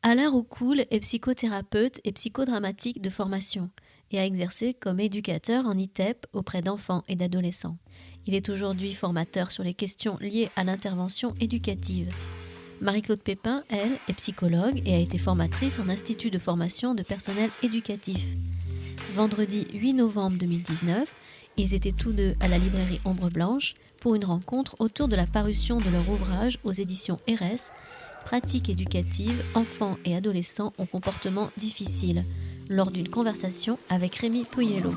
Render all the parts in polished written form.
Alain Roucoul est psychothérapeute et psychodramatique de formation et a exercé comme éducateur en ITEP auprès d'enfants et d'adolescents. Il est aujourd'hui formateur sur les questions liées à l'intervention éducative. Marie-Claude Pépin, elle, est psychologue et a été formatrice en institut de formation de personnel éducatif. Vendredi 8 novembre 2019, ils étaient tous deux à la librairie Ombre Blanche pour une rencontre autour de la parution de leur ouvrage aux éditions RS, Pratiques éducatives, enfants et adolescents au comportement difficile, lors d'une conversation avec Rémi Poyello.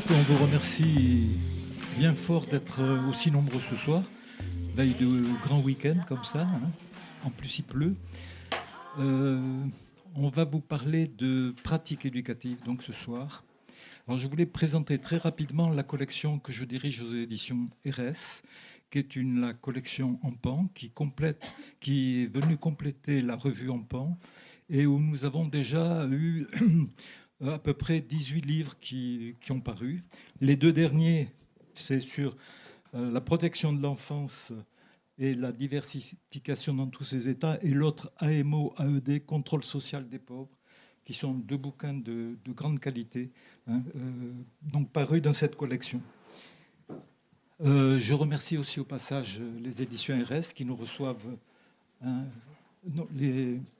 On vous remercie bien fort d'être aussi nombreux ce soir, veille de grand week-end comme ça, hein. En plus il pleut. On va vous parler de pratiques éducatives donc ce soir. Alors je voulais présenter très rapidement la collection que je dirige aux éditions RS, qui est la collection en pan qui est venue compléter la revue en pan et où nous avons déjà eu à peu près 18 livres qui ont paru. Les deux derniers, c'est sur la protection de l'enfance et la diversification dans tous ses états, et l'autre AMO-AED, contrôle social des pauvres, qui sont deux bouquins de grande qualité, hein, donc parus dans cette collection. Je remercie aussi au passage les éditions RS qui nous reçoivent, hein,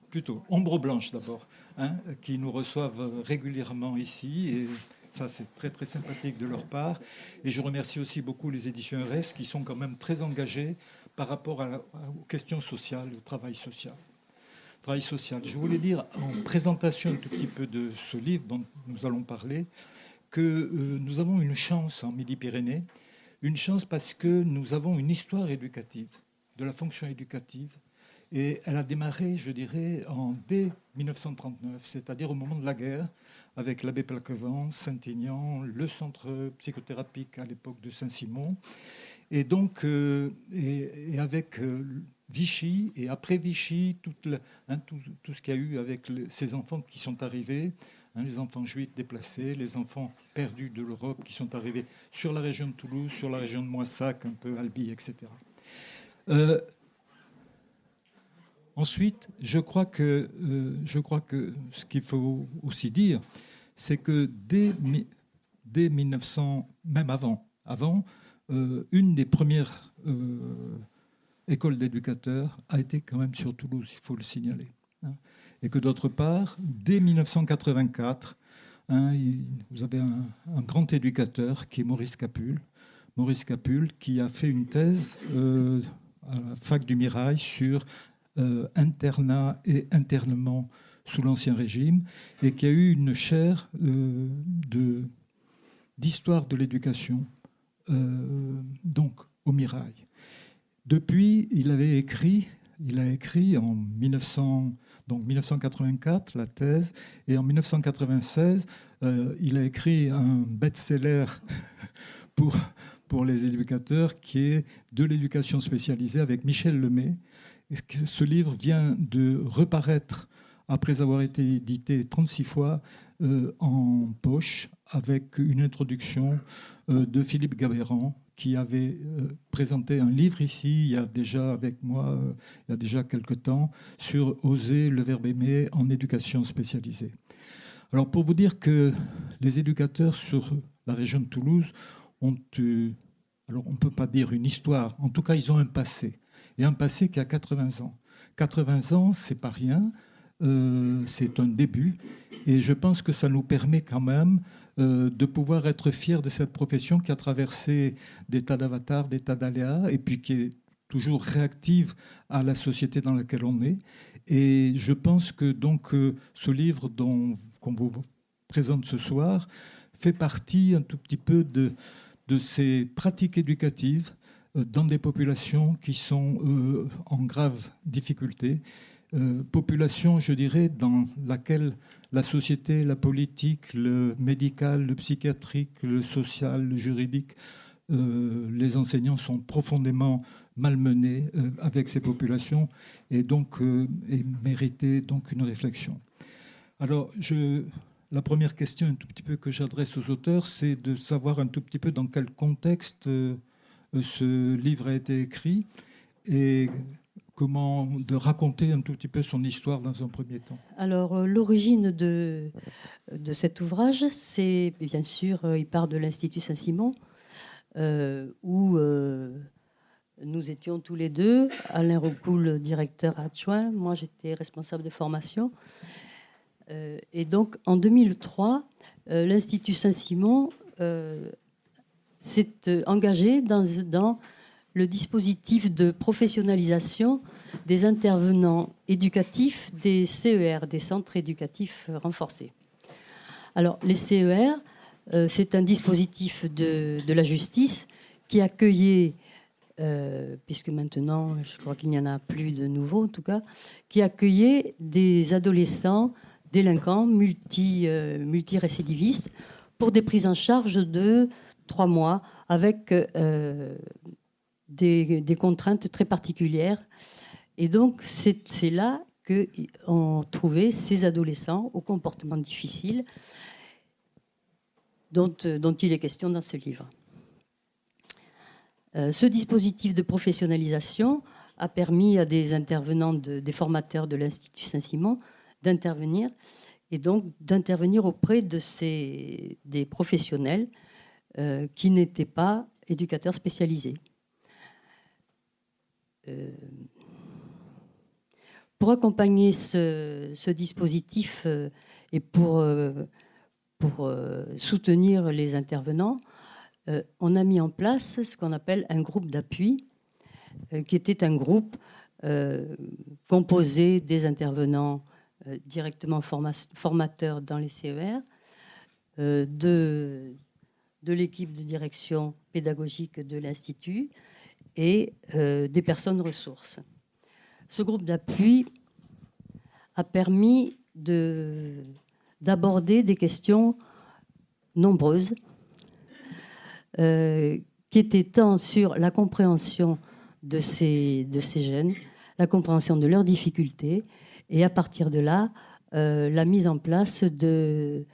plutôt Ombre Blanche d'abord, hein, qui nous reçoivent régulièrement ici, et ça c'est très très sympathique de leur part. Et je remercie aussi beaucoup les éditions RS qui sont quand même très engagées par rapport aux questions sociales, au travail social. Je voulais dire, en présentation un tout petit peu de ce livre dont nous allons parler, que nous avons une chance en Midi-Pyrénées, une chance parce que nous avons une histoire éducative, de la fonction éducative, et elle a démarré, je dirais, dès 1939, c'est-à-dire au moment de la guerre, avec l'abbé Plaquevent, Saint-Aignan, le centre psychothérapique à l'époque de Saint-Simon, et donc, et avec Vichy, et après Vichy, tout ce qu'il y a eu avec ces enfants qui sont arrivés, hein, les enfants juifs déplacés, les enfants perdus de l'Europe qui sont arrivés sur la région de Toulouse, sur la région de Moissac, un peu Albi, etc. Ensuite, je crois que ce qu'il faut aussi dire, c'est que dès 1900, même avant, une des premières écoles d'éducateurs a été quand même sur Toulouse, il faut le signaler, hein. Et que d'autre part, dès 1984, hein, vous avez un grand éducateur qui est Maurice Capul, qui a fait une thèse à la fac du Mirail sur internat et internement sous l'Ancien Régime, et qui a eu une chaire d'histoire de l'éducation, donc au Mirail. Depuis, il a écrit en 1984 la thèse, et en 1996, il a écrit un best-seller pour les éducateurs qui est De l'éducation spécialisée avec Michel Lemay. Ce livre vient de reparaître après avoir été édité 36 fois en poche, avec une introduction de Philippe Gabéran, qui avait présenté un livre ici, il y a déjà avec moi, il y a déjà quelque temps, sur Oser le verbe aimer en éducation spécialisée. Alors pour vous dire que les éducateurs sur la région de Toulouse ont alors on ne peut pas dire une histoire, en tout cas ils ont un passé, et un passé qui a 80 ans. 80 ans, c'est pas rien, c'est un début, et je pense que ça nous permet quand même de pouvoir être fiers de cette profession qui a traversé des tas d'avatars, des tas d'aléas, et puis qui est toujours réactive à la société dans laquelle on est. Et je pense que donc ce livre qu'on vous présente ce soir fait partie un tout petit peu de ces pratiques éducatives dans des populations qui sont en grave difficulté. Population, je dirais, dans laquelle la société, la politique, le médical, le psychiatrique, le social, le juridique, les enseignants sont profondément malmenés avec ces populations, et donc et méritaient donc une réflexion. Alors, la première question un tout petit peu que j'adresse aux auteurs, c'est de savoir un tout petit peu dans quel contexte ce livre a été écrit et comment de raconter un tout petit peu son histoire dans un premier temps. Alors, l'origine de cet ouvrage, c'est bien sûr, il part de l'Institut Saint-Simon, où nous étions tous les deux. Alain Rocoul, directeur adjoint, moi j'étais responsable de formation. Et donc, en 2003, l'Institut Saint-Simon s'est engagé dans le dispositif de professionnalisation des intervenants éducatifs des CER, des centres éducatifs renforcés. Alors, les CER, c'est un dispositif de la justice qui accueillait, puisque maintenant, je crois qu'il n'y en a plus de nouveaux en tout cas, qui accueillait des adolescents délinquants multirécidivistes pour des prises en charge de 3 mois avec des contraintes très particulières. Et donc, c'est là qu'on trouvait ces adolescents au comportement difficile dont il est question dans ce livre. Ce dispositif de professionnalisation a permis à des intervenants, des formateurs de l'Institut Saint-Simon d'intervenir, et donc d'intervenir auprès des professionnels qui n'étaient pas éducateurs spécialisés. Pour accompagner ce dispositif et pour soutenir les intervenants, on a mis en place ce qu'on appelle un groupe d'appui, qui était un groupe composé des intervenants directement formateurs dans les CER, de l'équipe de direction pédagogique de l'Institut et des personnes ressources. Ce groupe d'appui a permis d'aborder des questions nombreuses qui étaient tant sur la compréhension de ces jeunes, la compréhension de leurs difficultés, et à partir de là, la mise en place de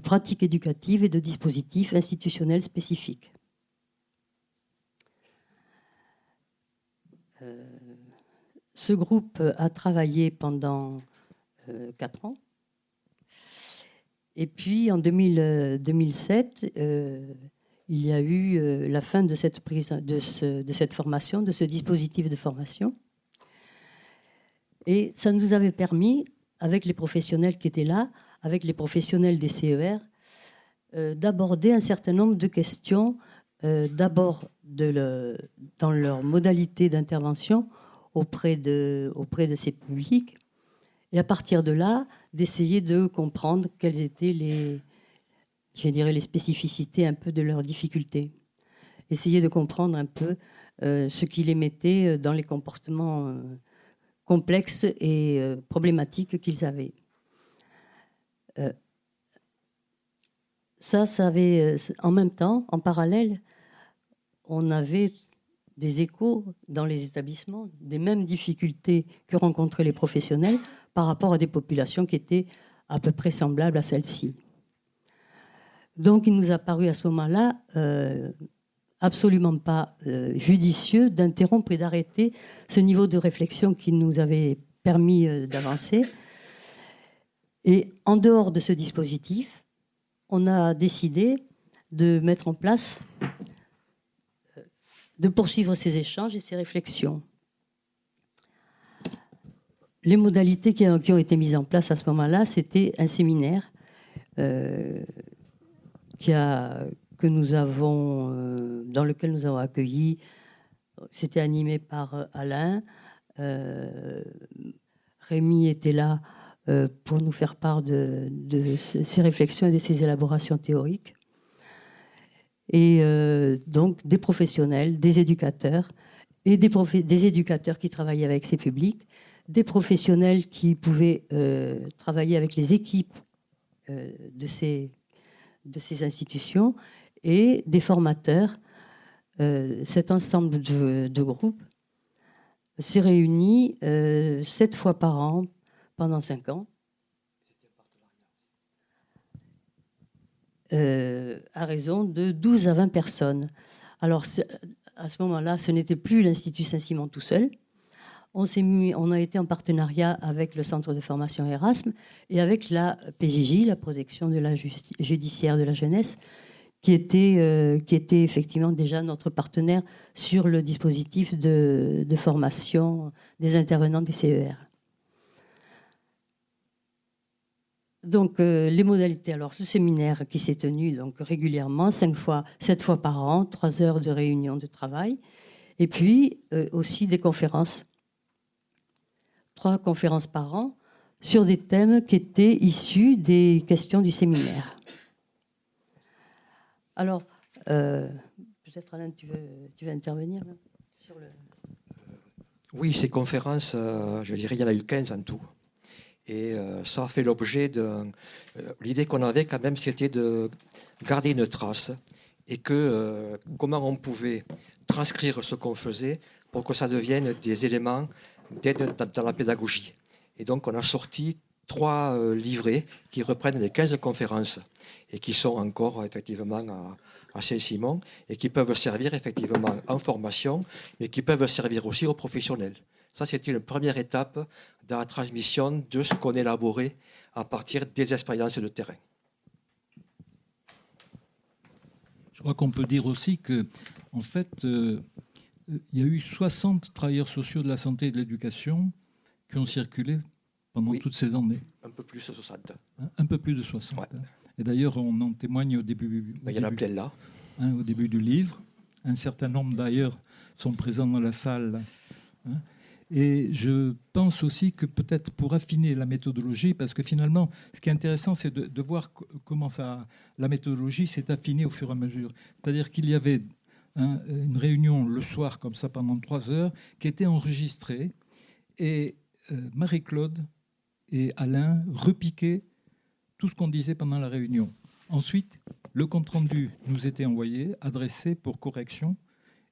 pratiques éducatives et de dispositifs institutionnels spécifiques. Ce groupe a travaillé pendant 4 ans. Et puis, en 2007, il y a eu la fin de cette formation, de ce dispositif de formation. Et ça nous avait permis, avec les professionnels qui étaient là, avec les professionnels des CER, d'aborder un certain nombre de questions, d'abord dans leur modalité d'intervention auprès de ces publics, et à partir de là, d'essayer de comprendre quelles étaient les spécificités un peu de leurs difficultés. Essayer de comprendre un peu ce qui les mettait dans les comportements complexes et problématiques qu'ils avaient. Ça avait, en même temps, en parallèle, on avait des échos dans les établissements, des mêmes difficultés que rencontraient les professionnels par rapport à des populations qui étaient à peu près semblables à celles-ci. Donc, il nous a paru à ce moment-là absolument pas judicieux d'interrompre et d'arrêter ce niveau de réflexion qui nous avait permis d'avancer. Et en dehors de ce dispositif, on a décidé de mettre en place, de poursuivre ces échanges et ces réflexions. Les modalités qui ont été mises en place à ce moment-là, c'était un séminaire dans lequel nous avons accueilli. C'était animé par Alain. Rémi était là pour nous faire part de ces réflexions et de ces élaborations théoriques. Et donc des professionnels, des éducateurs, et des éducateurs qui travaillaient avec ces publics, des professionnels qui pouvaient travailler avec les équipes de ces institutions, et des formateurs. Cet ensemble de groupes s'est réuni 7 fois par an pendant 5 ans, à raison de 12 à 20 personnes. Alors, à ce moment-là, ce n'était plus l'Institut Saint-Simon tout seul. On a été en partenariat avec le Centre de formation Erasme et avec la PJJ, la protection de la judiciaire de la jeunesse, qui était effectivement déjà notre partenaire sur le dispositif de formation des intervenants des CER. Donc, les modalités. Alors, ce séminaire qui s'est tenu donc, régulièrement, 7 fois par an, 3 heures de réunion de travail, et puis aussi des conférences. 3 conférences par an sur des thèmes qui étaient issus des questions du séminaire. Alors, peut-être Alain, tu veux intervenir là, sur le... Oui, ces conférences, je dirais, il y en a eu 15 en tout. Et ça a fait l'objet de... l'idée qu'on avait quand même, c'était de garder une trace et que comment on pouvait transcrire ce qu'on faisait pour que ça devienne des éléments d'aide dans la pédagogie. Et donc, on a sorti 3 livrets qui reprennent les 15 conférences et qui sont encore effectivement à Saint-Simon et qui peuvent servir effectivement en formation, mais qui peuvent servir aussi aux professionnels. Ça, c'était une première étape dans la transmission de ce qu'on élaborait à partir des expériences de terrain. Je crois qu'on peut dire aussi que, en fait, il y a eu 60 travailleurs sociaux de la santé et de l'éducation qui ont circulé pendant toutes ces années. Un peu plus de 60. Un peu plus de 60. Ouais. Et d'ailleurs, on en témoigne au début. Il y en a plein là. Au début du livre. Un certain nombre, d'ailleurs, sont présents dans la salle. Et je pense aussi que peut-être pour affiner la méthodologie, parce que finalement, ce qui est intéressant, c'est de voir comment la méthodologie s'est affinée au fur et à mesure. C'est-à-dire qu'il y avait une réunion le soir, comme ça, pendant 3 heures, qui était enregistrée. Et Marie-Claude et Alain repiquaient tout ce qu'on disait pendant la réunion. Ensuite, le compte-rendu nous était envoyé, adressé pour correction.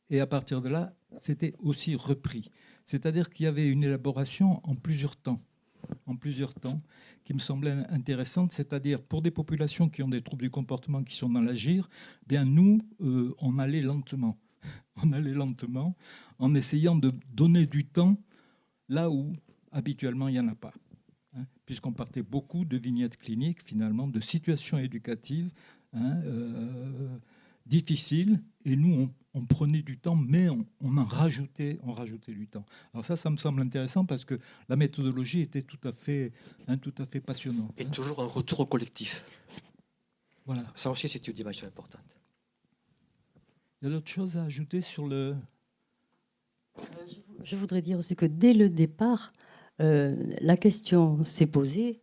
Et à partir de là, c'était aussi repris. C'est-à-dire qu'il y avait une élaboration en plusieurs temps, qui me semblait intéressante. C'est-à-dire, pour des populations qui ont des troubles du comportement, qui sont dans l'agir, bien nous, on allait lentement. On allait lentement en essayant de donner du temps là où, habituellement, il n'y en a pas. Puisqu'on partait beaucoup de vignettes cliniques, finalement, de situations éducatives difficiles. Et nous, on prenait du temps, mais on rajoutait du temps. Alors ça me semble intéressant parce que la méthodologie était tout à fait passionnante. Et toujours un retour au collectif. Voilà. Ça aussi, c'est une dimension importante. Il y a d'autres choses à ajouter sur le... Je voudrais dire aussi que dès le départ, la question s'est posée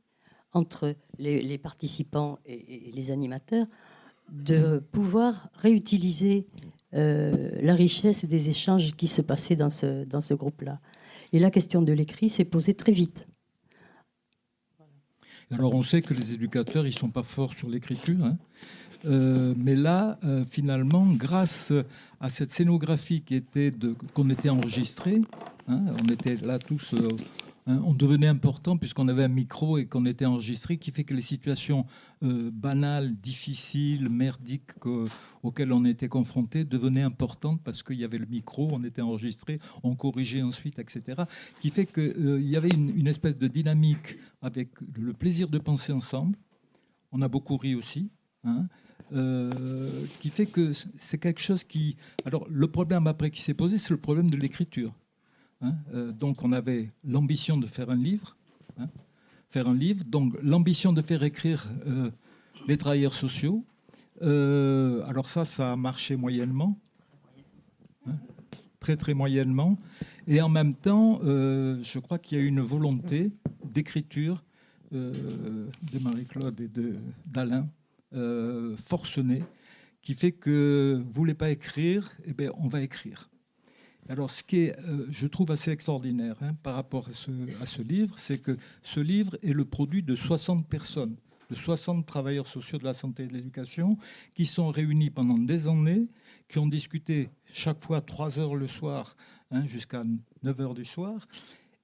entre les participants et les animateurs de pouvoir réutiliser la richesse des échanges qui se passaient dans ce groupe-là. Et la question de l'écrit s'est posée très vite. Alors on sait que les éducateurs, ils ne sont pas forts sur l'écriture, mais là, finalement, grâce à cette scénographie qu'on était enregistrée, on était là tous... on devenait important puisqu'on avait un micro et qu'on était enregistré, qui fait que les situations banales, difficiles, merdiques auxquelles on était confronté devenaient importantes parce qu'il y avait le micro, on était enregistré, on corrigeait ensuite, etc. Qui fait qu'il y avait une espèce de dynamique avec le plaisir de penser ensemble. On a beaucoup ri aussi. Qui fait que c'est quelque chose qui... Alors, le problème après qui s'est posé, c'est le problème de l'écriture. Donc, on avait l'ambition de faire un livre. Donc, l'ambition de faire écrire les travailleurs sociaux. Alors ça a marché moyennement. Très, très moyennement. Et en même temps, je crois qu'il y a eu une volonté d'écriture de Marie-Claude et d'Alain, forcenée, qui fait que vous ne voulez pas écrire, eh bien, on va écrire. Alors, ce qui est, je trouve, assez extraordinaire par rapport à ce livre, c'est que ce livre est le produit de 60 personnes, de 60 travailleurs sociaux de la santé et de l'éducation, qui sont réunis pendant des années, qui ont discuté chaque fois 3 heures le soir, jusqu'à 9 heures du soir.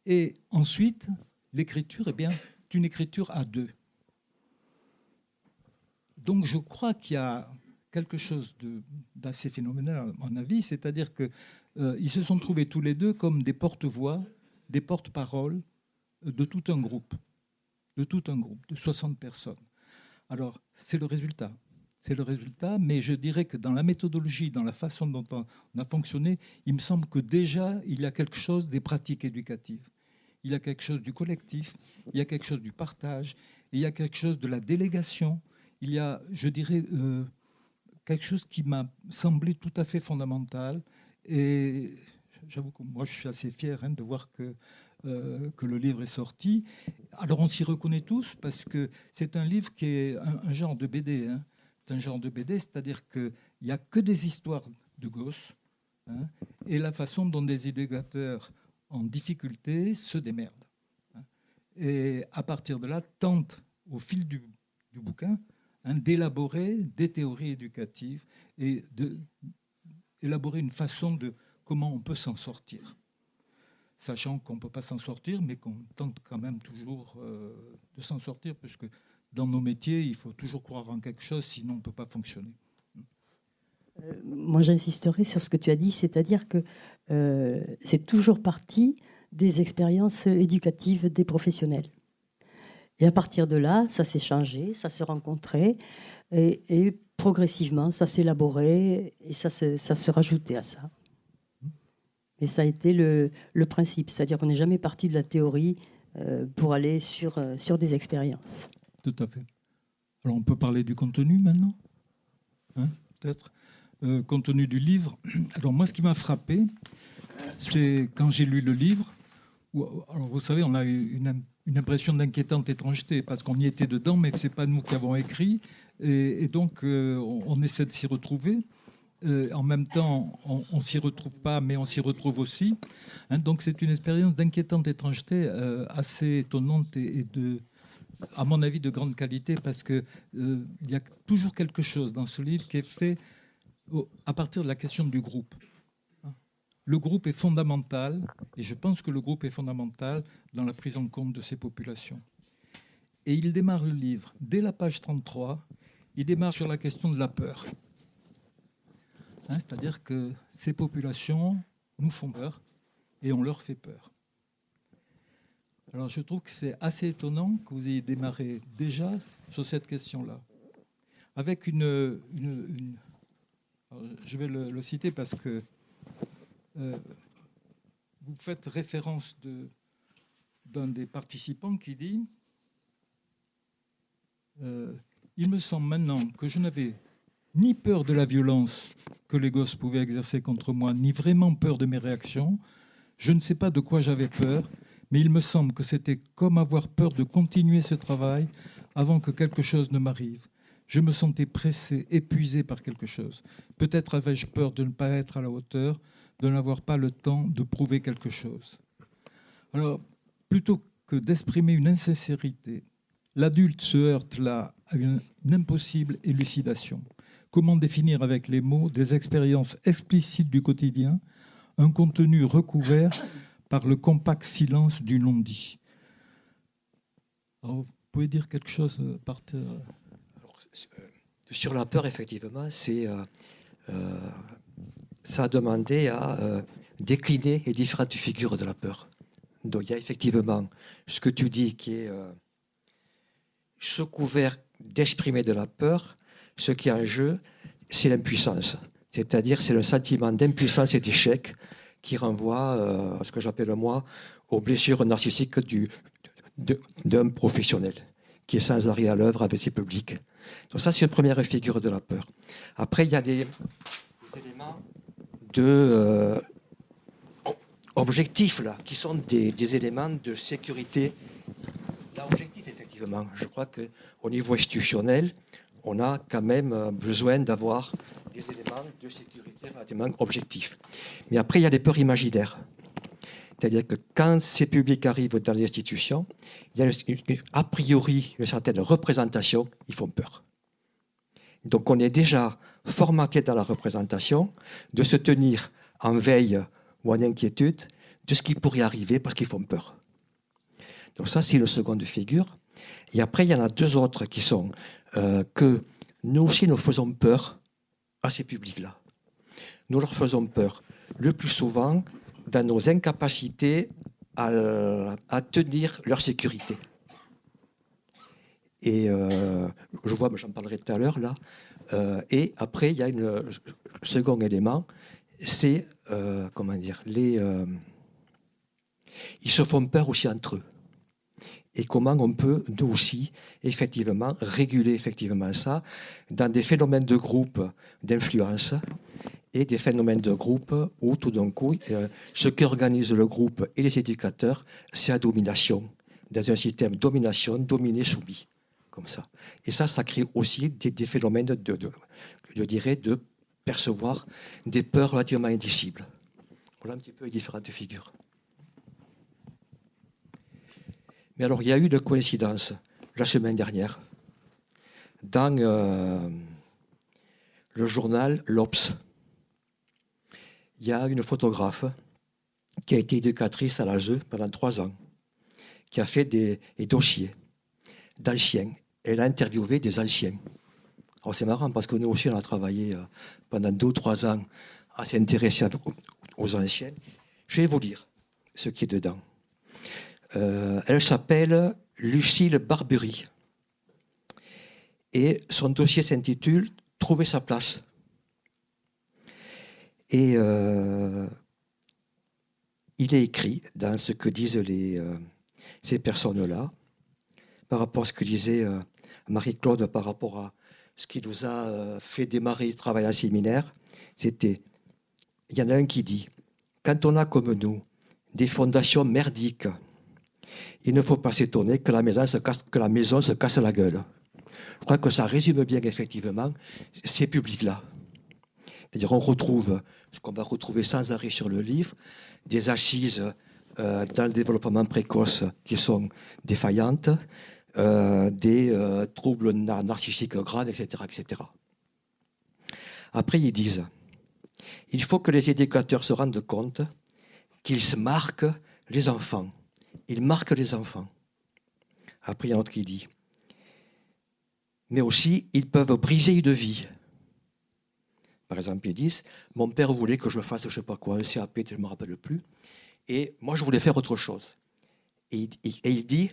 Et ensuite, l'écriture, eh bien, une écriture à 2. Donc je crois qu'il y a quelque chose d'assez phénoménal, à mon avis, c'est-à-dire qu'ils se sont trouvés tous les deux comme des porte-voix, des porte-paroles de tout un groupe, de 60 personnes. Alors, c'est le résultat. C'est le résultat, mais je dirais que dans la méthodologie, dans la façon dont on a fonctionné, il me semble que déjà, il y a quelque chose des pratiques éducatives. Il y a quelque chose du collectif, il y a quelque chose du partage, il y a quelque chose de la délégation. Il y a, je dirais, quelque chose qui m'a semblé tout à fait fondamental. Et j'avoue que moi, je suis assez fier de voir que le livre est sorti. Alors, on s'y reconnaît tous parce que c'est un livre qui est un genre de BD. C'est un genre de BD, c'est-à-dire qu'il n'y a que des histoires de gosses et la façon dont des éducateurs en difficulté se démerdent. Et à partir de là, tentent, au fil du bouquin, d'élaborer des théories éducatives et d'élaborer une façon de comment on peut s'en sortir. Sachant qu'on ne peut pas s'en sortir, mais qu'on tente quand même toujours de s'en sortir, puisque dans nos métiers, il faut toujours croire en quelque chose, sinon on ne peut pas fonctionner. Moi, j'insisterai sur ce que tu as dit, c'est-à-dire que c'est toujours parti des expériences éducatives des professionnels. Et à partir de là, ça s'est changé, ça se rencontrait, et progressivement, ça s'élaborait, et ça se rajoutait à ça. Et ça a été le principe, c'est-à-dire qu'on n'est jamais parti de la théorie pour aller sur des expériences. Tout à fait. Alors, on peut parler du contenu maintenant, peut-être. Contenu du livre. Alors, moi, ce qui m'a frappé, c'est quand j'ai lu le livre, alors, vous savez, on a eu une impression d'inquiétante étrangeté, parce qu'on y était dedans, mais ce n'est pas nous qui avons écrit, et donc on essaie de s'y retrouver. En même temps, on ne s'y retrouve pas, mais on s'y retrouve aussi. Donc, c'est une expérience d'inquiétante étrangeté assez étonnante et à mon avis, de grande qualité, parce qu'il y a toujours quelque chose dans ce livre qui est fait à partir de la question du groupe. Le groupe est fondamental, et je pense que le groupe est fondamental dans la prise en compte de ces populations. Et il démarre le livre, dès la page 33, il démarre sur la question de la peur. C'est-à-dire que ces populations nous font peur, et on leur fait peur. Alors je trouve que c'est assez étonnant que vous ayez démarré déjà sur cette question-là, avec je vais le citer parce que vous faites référence d'un des participants qui dit il me semble maintenant que je n'avais ni peur de la violence que les gosses pouvaient exercer contre moi, ni vraiment peur de mes réactions. Je ne sais pas de quoi j'avais peur, mais il me semble que c'était comme avoir peur de continuer ce travail avant que quelque chose ne m'arrive. Je me sentais pressé, épuisé par quelque chose. Peut-être avais-je peur de ne pas être à la hauteur, de n'avoir pas le temps de prouver quelque chose. Alors, plutôt que d'exprimer une insincérité, l'adulte se heurte là à une impossible élucidation. Comment définir avec les mots des expériences explicites du quotidien, un contenu recouvert par le compact silence du non-dit. Alors, vous pouvez dire quelque chose par terre? Sur la peur, effectivement, ça a demandé à décliner les différentes figures de la peur. Donc il y a effectivement ce que tu dis qui est sous couvert d'exprimer de la peur, ce qui est en jeu, c'est l'impuissance. C'est-à-dire c'est le sentiment d'impuissance et d'échec qui renvoie à ce que j'appelle moi aux blessures narcissiques d'un professionnel qui est sans arrêt à l'œuvre avec ses publics. Donc ça, c'est une première figure de la peur. Après, il y a des éléments objectifs, là, qui sont des éléments de sécurité. Là, objectif, effectivement. Je crois qu'au niveau institutionnel, on a quand même besoin d'avoir des éléments de sécurité relativement objectifs. Mais après, il y a les peurs imaginaires. C'est-à-dire que quand ces publics arrivent dans les institutions, il y a a priori une certaine représentation, ils font peur. Donc on est déjà formaté dans la représentation de se tenir en veille ou en inquiétude de ce qui pourrait arriver parce qu'ils font peur. Donc ça, c'est le second figure. Et après, il y en a deux autres qui sont que nous aussi, nous faisons peur à ces publics-là. Nous leur faisons peur, le plus souvent dans nos incapacités à tenir leur sécurité. Et je vois, mais j'en parlerai tout à l'heure là. Et après, il y a un second élément, c'est comment dire, ils se font peur aussi entre eux. Et comment on peut, nous aussi, effectivement, réguler effectivement ça dans des phénomènes de groupe d'influence et des phénomènes de groupe où, tout d'un coup, ce qu'organise le groupe et les éducateurs, c'est la domination, dans un système domination, dominé, soumis, comme ça. Et ça crée aussi des phénomènes, je dirais, de percevoir des peurs relativement indicibles. Voilà un petit peu les différentes figures. Mais alors, il y a eu une coïncidence la semaine dernière dans le journal L'Obs. Il y a une photographe qui a été éducatrice à l'ASE pendant 3 ans, qui a fait des dossiers d'anciens. Elle a interviewé des anciens. Alors c'est marrant parce que nous aussi, on a travaillé pendant 2 ou 3 ans à s'intéresser aux anciens. Je vais vous lire ce qui est dedans. Elle s'appelle Lucille Barbery. Et son dossier s'intitule « Trouver sa place ». Et il est écrit dans ce que disent ces personnes-là, par rapport à ce que disait Marie-Claude, par rapport à ce qui nous a fait démarrer le travail en séminaire, c'était, il y en a un qui dit, quand on a comme nous des fondations merdiques, il ne faut pas s'étonner que la maison se casse la gueule. Je crois que ça résume bien effectivement ces publics-là. C'est-à-dire on retrouve ce qu'on va retrouver sans arrêt sur le livre, des assises dans le développement précoce qui sont défaillantes, des troubles narcissiques graves, etc., etc. Après, ils disent, il faut que les éducateurs se rendent compte qu'ils se marquent les enfants. Ils marquent les enfants. Après, il y a un autre qui dit, mais aussi, ils peuvent briser une vie. Par exemple, ils disent, mon père voulait que je fasse, je ne sais pas quoi, un CAP, je ne me rappelle plus, et moi, je voulais faire autre chose. Et il dit,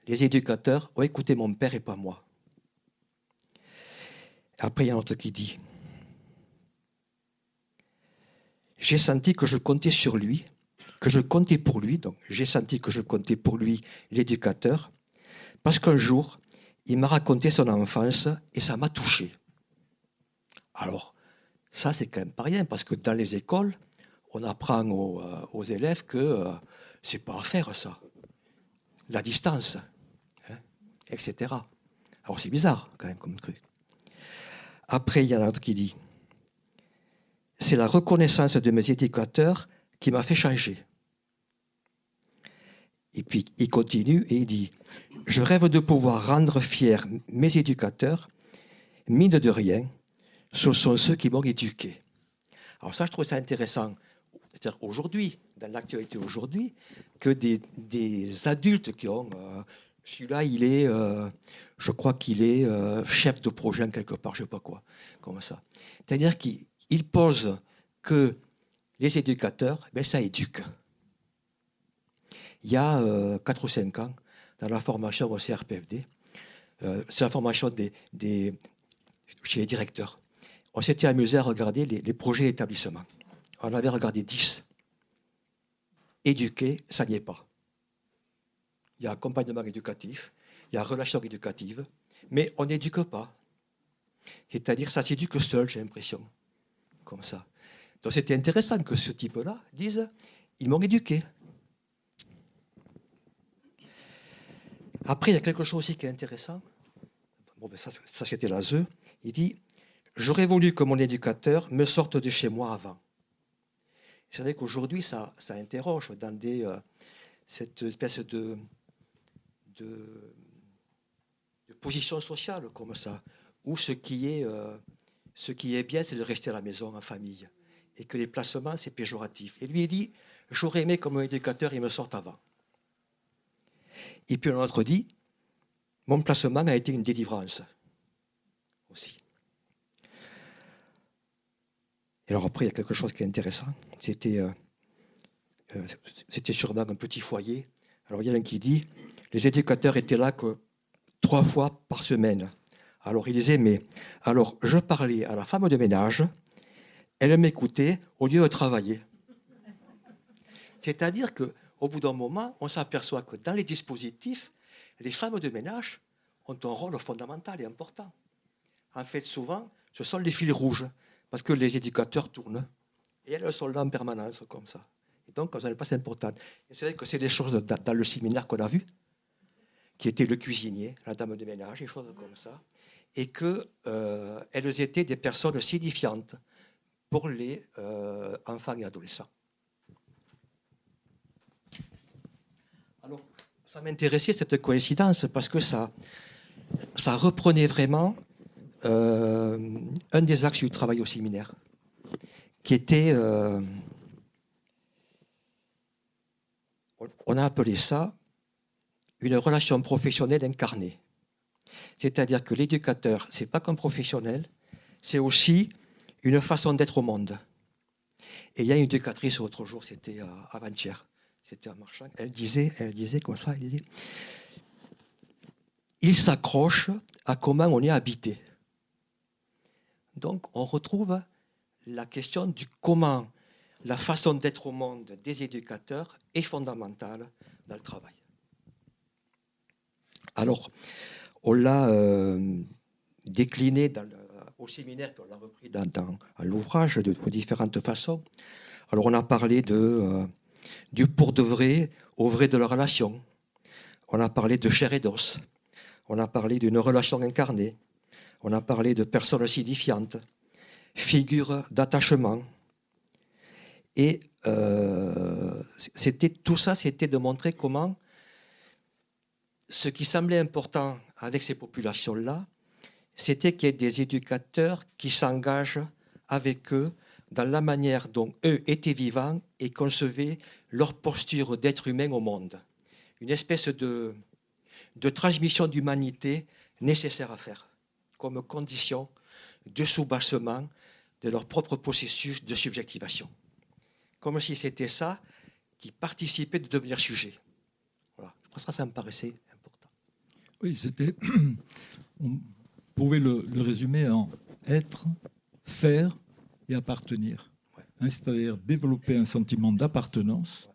les éducateurs ont écouté mon père et pas moi. Après, il y a un autre qui dit, j'ai senti que je comptais sur lui, que je comptais pour lui, donc j'ai senti que je comptais pour lui, l'éducateur, parce qu'un jour, il m'a raconté son enfance et ça m'a touché. Alors, ça, c'est quand même pas rien, parce que dans les écoles, on apprend aux élèves que c'est pas à faire ça. La distance, hein, etc. Alors, c'est bizarre, quand même, comme truc. Après, il y en a un autre qui dit, c'est la reconnaissance de mes éducateurs qui m'a fait changer. Et puis, il continue et il dit, je rêve de pouvoir rendre fiers mes éducateurs, mine de rien, ce sont ceux qui m'ont éduqué. Alors ça, je trouve ça intéressant. C'est-à-dire aujourd'hui, dans l'actualité aujourd'hui, que des adultes qui ont... celui-là, il est... je crois qu'il est chef de projet quelque part, je ne sais pas quoi, comme ça. C'est-à-dire qu'il pose que les éducateurs, ben, ça éduque. Il y a 4 ou 5 ans, dans la formation au CRPFD, c'est la formation chez les directeurs. On s'était amusé à regarder les projets d'établissement. On avait regardé 10. Éduquer, ça n'y est pas. Il y a accompagnement éducatif, il y a relation éducative, mais on n'éduque pas. C'est-à-dire ça s'éduque seul, j'ai l'impression. Comme ça. Donc c'était intéressant que ce type-là dise « ils m'ont éduqué ». Après, il y a quelque chose aussi qui est intéressant. Bon, ben ça c'était l'ASE. Il dit « j'aurais voulu que mon éducateur me sorte de chez moi avant ». C'est vrai qu'aujourd'hui, ça interroge dans cette espèce de position sociale comme ça, où ce qui est bien, c'est de rester à la maison en famille, et que les placements, c'est péjoratif. Et lui, il dit « j'aurais aimé que mon éducateur il me sorte avant ». Et puis un autre dit, mon placement a été une délivrance aussi. Et alors après, il y a quelque chose qui est intéressant. C'était sûrement un petit foyer. Alors il y a un qui dit, les éducateurs étaient là que 3 fois par semaine. Alors il disait, mais alors je parlais à la femme de ménage, elle m'écoutait au lieu de travailler. C'est-à-dire qu'au bout d'un moment, on s'aperçoit que dans les dispositifs, les femmes de ménage ont un rôle fondamental et important. En fait, souvent, ce sont les fils rouges, parce que les éducateurs tournent. Et elles sont là en permanence, comme ça. Et donc, ça n'est pas important. Et c'est vrai que c'est des choses dans le séminaire qu'on a vu, qui était le cuisinier, la dame de ménage, des choses comme ça, et qu'elles étaient des personnes signifiantes pour les enfants et adolescents. Alors, ça m'intéressait cette coïncidence parce que ça reprenait vraiment un des axes du travail au séminaire, qui était, on a appelé ça une relation professionnelle incarnée. C'est-à-dire que l'éducateur, ce n'est pas qu'un professionnel, c'est aussi une façon d'être au monde. Et il y a une éducatrice l'autre jour, c'était avant-hier, c'était en marchant, elle disait comme ça, elle disait, il s'accroche à comment on est habité. Donc on retrouve la question du comment la façon d'être au monde des éducateurs est fondamentale dans le travail. Alors, on l'a décliné au séminaire, puis on l'a repris dans l'ouvrage de différentes façons. Alors, on a parlé du pour de vrai au vrai de la relation. On a parlé de chair et d'os. On a parlé d'une relation incarnée. On a parlé de personnes signifiantes, figures d'attachement. Et tout ça, c'était de montrer comment ce qui semblait important avec ces populations-là, c'était qu'il y ait des éducateurs qui s'engagent avec eux dans la manière dont eux étaient vivants et concevaient leur posture d'être humain au monde. Une espèce de transmission d'humanité nécessaire à faire, comme condition de soubassement de leur propre processus de subjectivation. Comme si c'était ça qui participait de devenir sujet. Voilà. Je pense que ça me paraissait important. Oui, c'était. On pouvait le résumer en être, faire et appartenir. Ouais. Hein, c'est-à-dire développer un sentiment d'appartenance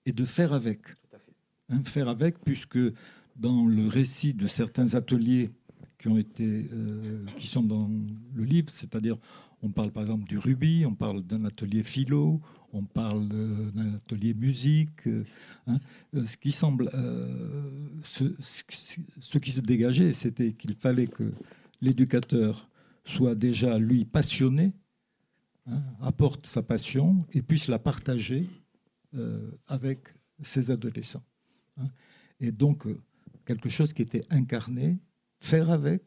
et de faire avec. Tout à fait. Hein, faire avec, puisque dans le récit de certains ateliers qui sont dans le livre, c'est-à-dire on parle par exemple du rubis, on parle d'un atelier philo, on parle d'un atelier musique. Ce qui semble, ce qui se dégageait, c'était qu'il fallait que l'éducateur soit déjà, lui, passionné, apporte sa passion et puisse la partager avec ses adolescents. Et donc, quelque chose qui était incarné, faire avec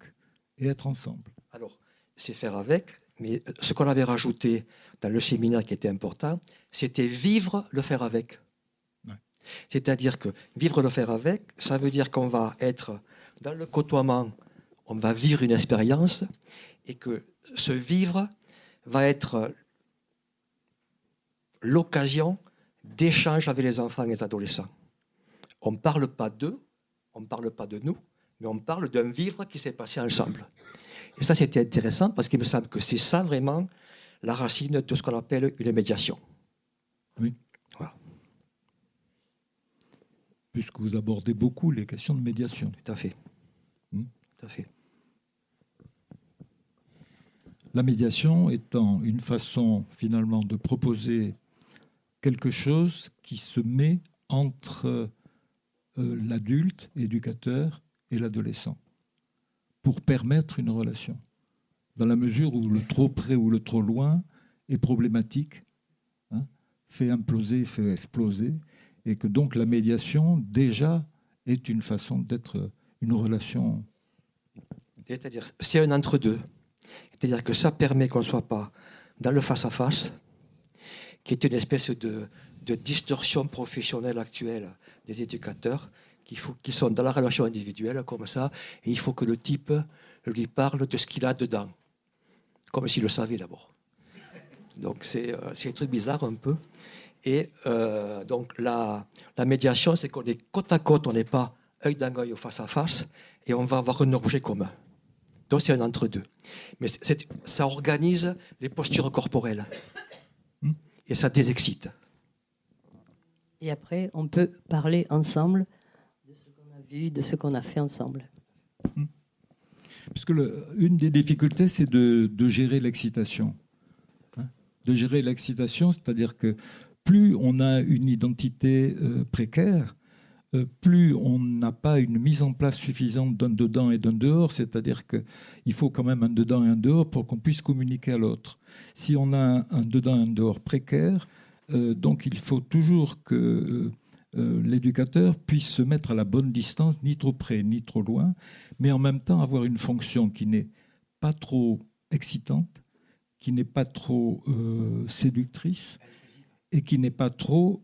et être ensemble. Alors, c'est faire avec, mais ce qu'on avait rajouté dans le séminaire qui était important, c'était vivre le faire avec. Ouais. C'est-à-dire que vivre le faire avec, ça veut dire qu'on va être dans le côtoiement, on va vivre une expérience, et que ce vivre va être l'occasion d'échange avec les enfants et les adolescents. On ne parle pas d'eux, on ne parle pas de nous, mais on parle d'un vivre qui s'est passé ensemble. Et ça, c'était intéressant parce qu'il me semble que c'est ça vraiment la racine de ce qu'on appelle une médiation. Oui. Voilà. Puisque vous abordez beaucoup les questions de médiation. Tout à fait. Tout à fait. La médiation étant une façon, finalement, de proposer quelque chose qui se met entre l'adulte, éducateur, et l'adolescent, pour permettre une relation. Dans la mesure où le trop près ou le trop loin est problématique, fait imploser, fait exploser, et que donc la médiation, déjà, est une façon d'être une relation. C'est-à-dire, c'est un entre-deux. C'est-à-dire que ça permet qu'on ne soit pas dans le face-à-face, qui est une espèce de distorsion professionnelle actuelle des éducateurs, qui sont dans la relation individuelle, comme ça, et il faut que le type lui parle de ce qu'il a dedans, comme s'il le savait d'abord. Donc c'est un truc bizarre un peu. Et donc la médiation, c'est qu'on est côte à côte, on n'est pas œil dans œil ou face à face, et on va avoir un objet commun. Donc c'est un entre-deux. Mais ça organise les postures corporelles. Et ça désexcite. Et après, on peut parler ensemble de ce qu'on a vu, de ce qu'on a fait ensemble. Parce que une des difficultés, c'est de gérer l'excitation. De gérer l'excitation, c'est-à-dire que plus on a une identité précaire, plus on n'a pas une mise en place suffisante d'un dedans et d'un dehors, c'est-à-dire qu'il faut quand même un dedans et un dehors pour qu'on puisse communiquer à l'autre. Si on a un dedans et un dehors précaire, donc il faut toujours que l'éducateur puisse se mettre à la bonne distance, ni trop près, ni trop loin, mais en même temps avoir une fonction qui n'est pas trop excitante, qui n'est pas trop séductrice, et qui n'est pas trop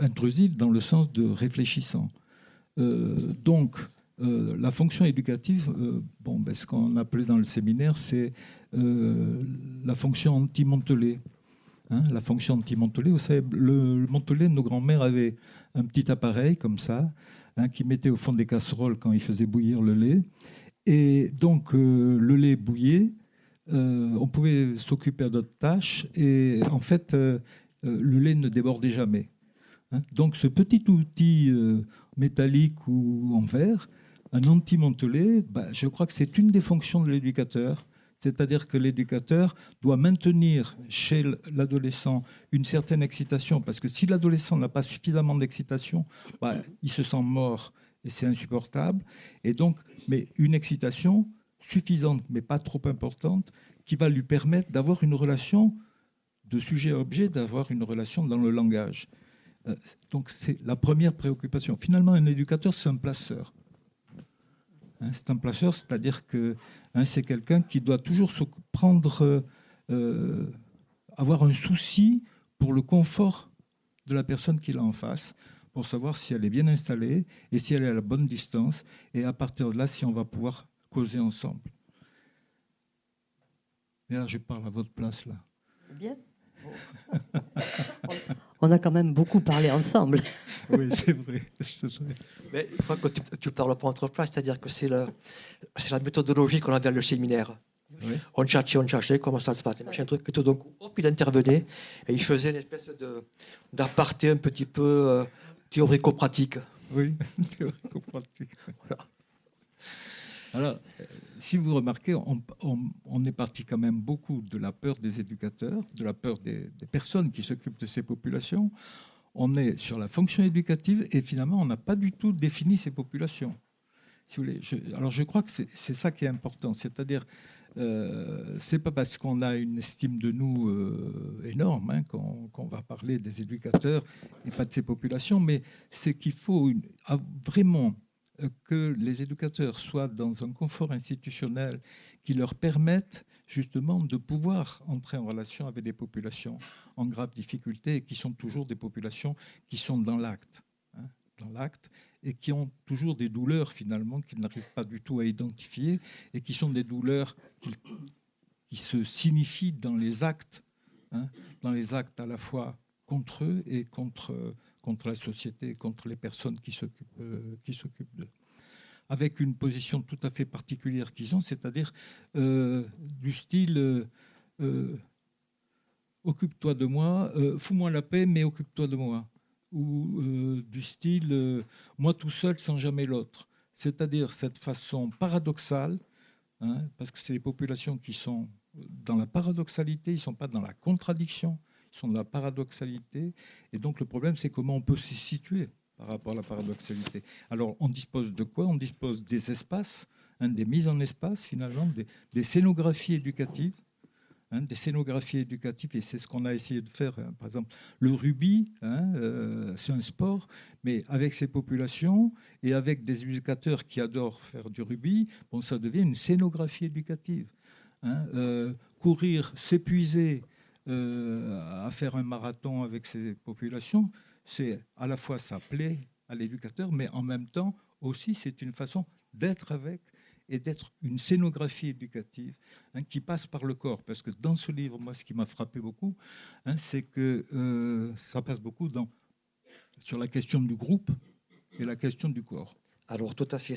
intrusive dans le sens de réfléchissant. Donc, la fonction éducative, ce qu'on appelait dans le séminaire, c'est la fonction anti-Montelet. La fonction anti-Montelet, vous savez, le Montelet, nos grands-mères avaient un petit appareil comme ça, qu'ils mettaient au fond des casseroles quand ils faisaient bouillir le lait. Et donc, le lait bouillait, on pouvait s'occuper d'autres tâches, et en fait, le lait ne débordait jamais. Donc ce petit outil métallique ou en verre, un anti-Montelet, je crois que c'est une des fonctions de l'éducateur. C'est-à-dire que l'éducateur doit maintenir chez l'adolescent une certaine excitation, parce que si l'adolescent n'a pas suffisamment d'excitation, il se sent mort et c'est insupportable. Et donc, mais une excitation suffisante, mais pas trop importante, qui va lui permettre d'avoir une relation de sujet à objet, d'avoir une relation dans le langage. Donc c'est la première préoccupation. Finalement, un éducateur, c'est un placeur. C'est un placeur, c'est-à-dire que c'est quelqu'un qui doit toujours se prendre, avoir un souci pour le confort de la personne qu'il a en face, pour savoir si elle est bien installée et si elle est à la bonne distance, et à partir de là, si on va pouvoir causer ensemble. Et là, je parle à votre place, là. Bien. On a quand même beaucoup parlé ensemble. Oui, c'est vrai. Mais je crois que tu ne parles pas entre place, c'est-à-dire que c'est la méthodologie qu'on avait à le séminaire. Oui. On cherchait comment ça se passe, machin truc, et tout. Donc, hop, il intervenait et il faisait une espèce d'aparté un petit peu théorico-pratique. Oui, théorico-pratique. Voilà. Alors, si vous remarquez, on est parti quand même beaucoup de la peur des éducateurs, de la peur des personnes qui s'occupent de ces populations. On est sur la fonction éducative et finalement, on n'a pas du tout défini ces populations. Si vous voulez, alors, je crois que c'est ça qui est important. C'est-à-dire, c'est pas parce qu'on a une estime de nous énorme qu'on va parler des éducateurs et pas de ces populations, mais c'est qu'il faut vraiment que les éducateurs soient dans un confort institutionnel qui leur permette justement de pouvoir entrer en relation avec des populations en grave difficulté et qui sont toujours des populations qui sont dans l'acte, et qui ont toujours des douleurs finalement qu'ils n'arrivent pas du tout à identifier et qui sont des douleurs qui se signifient dans les actes à la fois contre eux et contre la société, contre les personnes qui s'occupent d'eux. Avec une position tout à fait particulière qu'ils ont, c'est-à-dire du style occupe-toi de moi, fous-moi la paix, mais occupe-toi de moi. Ou du style moi tout seul sans jamais l'autre. C'est-à-dire cette façon paradoxale, parce que c'est les populations qui sont dans la paradoxalité, ils ne sont pas dans la contradiction, ils sont dans la paradoxalité. Et donc le problème, c'est comment on peut s'y situer par rapport à la paradoxalité. Alors on dispose de quoi? On dispose des espaces, des mises en espace finalement, des scénographies éducatives, et c'est ce qu'on a essayé de faire. Par exemple, le rugby, c'est un sport, mais avec ces populations et avec des éducateurs qui adorent faire du rugby, ça devient une scénographie éducative. Courir, s'épuiser à faire un marathon avec ces populations, c'est à la fois ça plaît à l'éducateur, mais en même temps aussi c'est une façon d'être avec et d'être une scénographie éducative qui passe par le corps. Parce que dans ce livre, moi, ce qui m'a frappé beaucoup, c'est que ça passe beaucoup sur la question du groupe et la question du corps. Alors, tout à fait,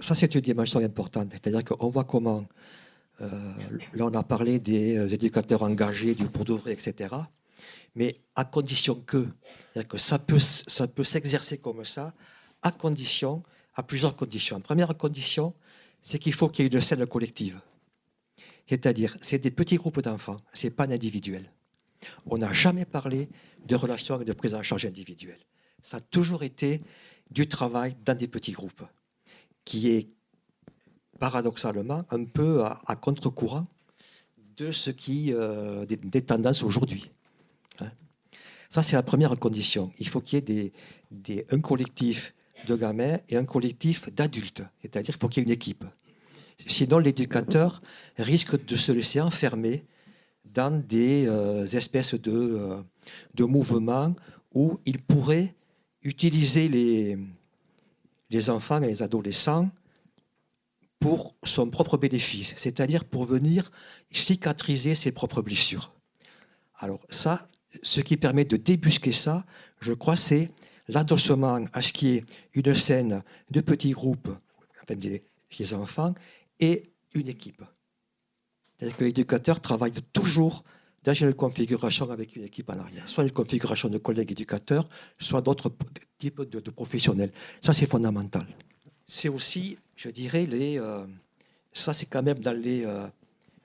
ça, c'est une dimension importante. C'est-à-dire qu'on voit comment, là, on a parlé des éducateurs engagés, du pour de vrai, etc. Mais à condition c'est-à-dire que ça peut s'exercer comme ça, à plusieurs conditions. Première condition, c'est qu'il faut qu'il y ait une scène collective. C'est-à-dire, c'est des petits groupes d'enfants, ce n'est pas un individuel. On n'a jamais parlé de relations et de prise en charge individuelle. Ça a toujours été du travail dans des petits groupes, qui est paradoxalement un peu à contre-courant de ce qui des tendances aujourd'hui. Ça, c'est la première condition. Il faut qu'il y ait un collectif de gamins et un collectif d'adultes. C'est-à-dire qu'il faut qu'il y ait une équipe. Sinon, l'éducateur risque de se laisser enfermer dans des espèces de mouvements où il pourrait utiliser les enfants et les adolescents pour son propre bénéfice, c'est-à-dire pour venir cicatriser ses propres blessures. Alors ça, ce qui permet de débusquer ça, je crois, c'est l'adossement à ce qui est une scène de petits groupes, enfin des enfants, et une équipe. C'est-à-dire que l'éducateur travaille toujours dans une configuration avec une équipe en arrière, soit une configuration de collègues éducateurs, soit d'autres types de professionnels. Ça, c'est fondamental. C'est aussi, je dirais, ça c'est quand même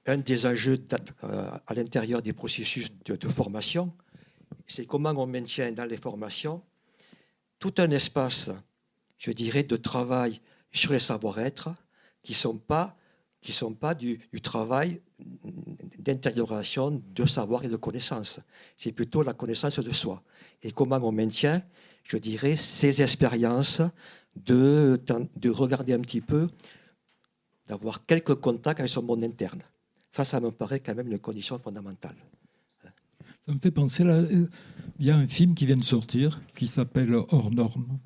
un des enjeux à l'intérieur des processus de formation, c'est comment on maintient dans les formations tout un espace, je dirais, de travail sur les savoir-être qui ne sont pas du travail d'intégration de savoir et de connaissances. C'est plutôt la connaissance de soi. Et comment on maintient, je dirais, ces expériences de regarder un petit peu, d'avoir quelques contacts avec son monde interne. Ça me paraît quand même une condition fondamentale. Ça me fait penser, là, il y a un film qui vient de sortir qui s'appelle Hors Normes,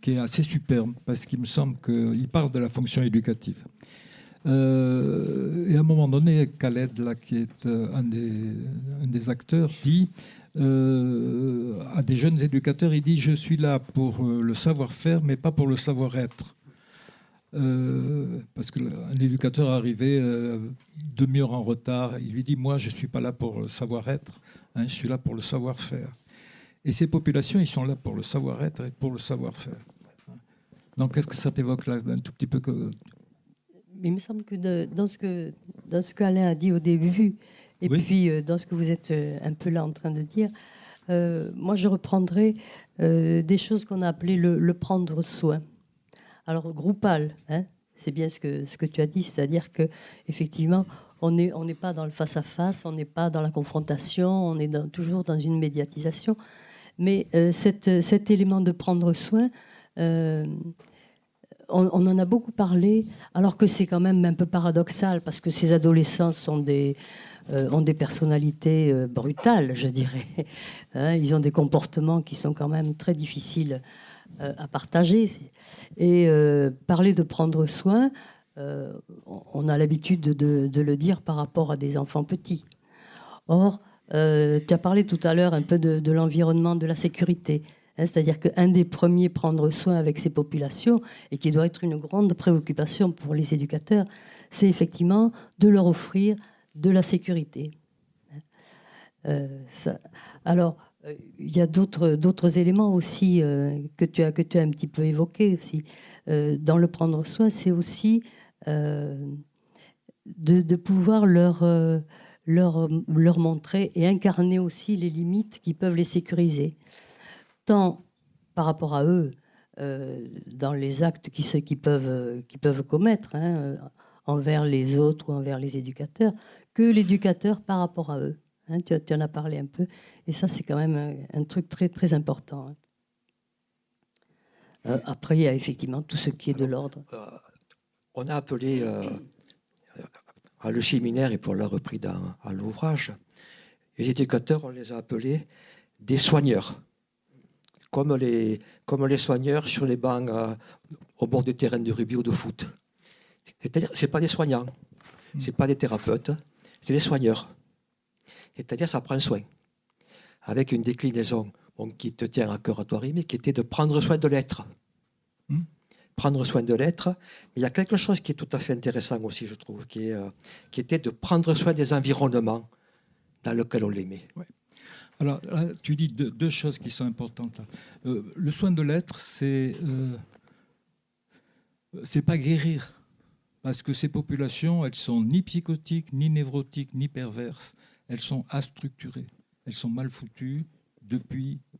qui est assez superbe parce qu'il me semble qu'il parle de la fonction éducative. Et à un moment donné, Khaled, là, qui est un des acteurs, dit à des jeunes éducateurs, il dit « Je suis là pour le savoir-faire, mais pas pour le savoir-être ». Parce qu'un éducateur arrivait demi-heure en retard, il lui dit « Moi, je ne suis pas là pour le savoir-être, je suis là pour le savoir-faire ». Et ces populations, ils sont là pour le savoir-être et pour le savoir-faire. Donc, est-ce que ça t'évoque là un tout petit peu Il me semble que dans ce qu'Alain a dit au début, et oui, puis dans ce que vous êtes un peu là en train de dire, moi je reprendrai des choses qu'on a appelées le prendre soin. Alors groupal, c'est bien ce que tu as dit, c'est-à-dire que effectivement on n'est pas dans le face-à-face, on n'est pas dans la confrontation, on est toujours dans une médiatisation, mais cet élément de prendre soin, on en a beaucoup parlé, alors que c'est quand même un peu paradoxal, parce que ces adolescents ont des personnalités brutales, je dirais. Ils ont des comportements qui sont quand même très difficiles à partager. Et parler de prendre soin, on a l'habitude de le dire par rapport à des enfants petits. Or, tu as parlé tout à l'heure un peu de l'environnement, de la sécurité. C'est-à-dire qu'un des premiers prendre soin avec ces populations, et qui doit être une grande préoccupation pour les éducateurs, c'est effectivement de leur offrir de la sécurité. Alors, il y a d'autres éléments aussi que tu as un petit peu évoqués aussi. Dans le prendre soin, c'est aussi de pouvoir leur montrer et incarner aussi les limites qui peuvent les sécuriser. Tant par rapport à eux, dans les actes qu'ils peuvent commettre envers les autres ou envers les éducateurs, que l'éducateur par rapport à eux. Tu en as parlé un peu, et ça c'est quand même un truc très, très important. Après, il y a effectivement tout ce qui est de l'ordre. On a appelé à le séminaire, et pour l'a repris à l'ouvrage, les éducateurs, on les a appelés des soigneurs. comme les soigneurs sur les bancs au bord du terrain de rugby ou de foot. C'est-à-dire, ce n'est pas des soignants, ce n'est pas des thérapeutes, c'est des soigneurs. C'est-à-dire, ça prend soin. Avec une déclinaison qui te tient à cœur à toi, Rémi, qui était de prendre soin de l'être. Prendre soin de l'être. Mais il y a quelque chose qui est tout à fait intéressant aussi, je trouve, qui était de prendre soin des environnements dans lesquels on les met. Ouais. Alors, là, tu dis deux choses qui sont importantes. Là. Le soin de l'être, c'est pas guérir. Parce que ces populations, elles sont ni psychotiques, ni névrotiques, ni perverses. Elles sont astructurées. Elles sont mal foutues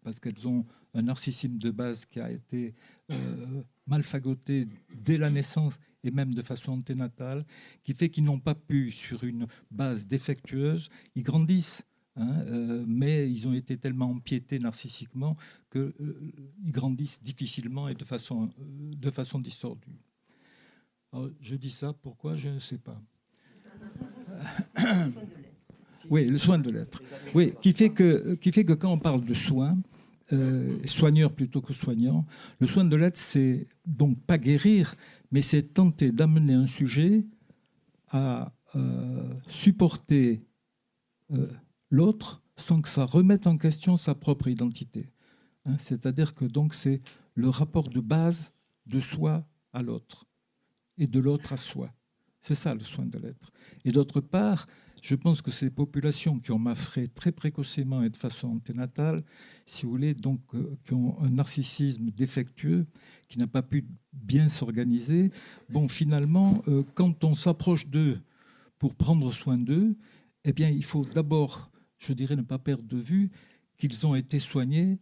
parce qu'elles ont un narcissisme de base qui a été mal fagoté dès la naissance et même de façon anténatale, qui fait qu'ils n'ont pas pu, sur une base défectueuse, ils grandissent. Mais ils ont été tellement empiétés narcissiquement qu'ils grandissent difficilement et de façon distordue. Alors, je dis ça, pourquoi? Je ne sais pas. Oui, le soin de l'être. Oui, qui fait que quand on parle de soins, soigneur plutôt que soignant, le soin de l'être, c'est donc pas guérir, mais c'est tenter d'amener un sujet à supporter l'autre sans que ça remette en question sa propre identité. C'est-à-dire que donc c'est le rapport de base de soi à l'autre et de l'autre à soi. C'est ça le soin de l'être. Et d'autre part, je pense que ces populations qui ont maffré très précocement et de façon anténatale, si vous voulez, donc qui ont un narcissisme défectueux, qui n'a pas pu bien s'organiser, bon, finalement, quand on s'approche d'eux pour prendre soin d'eux, eh bien, il faut d'abord, je dirais, ne pas perdre de vue qu'ils ont été soignés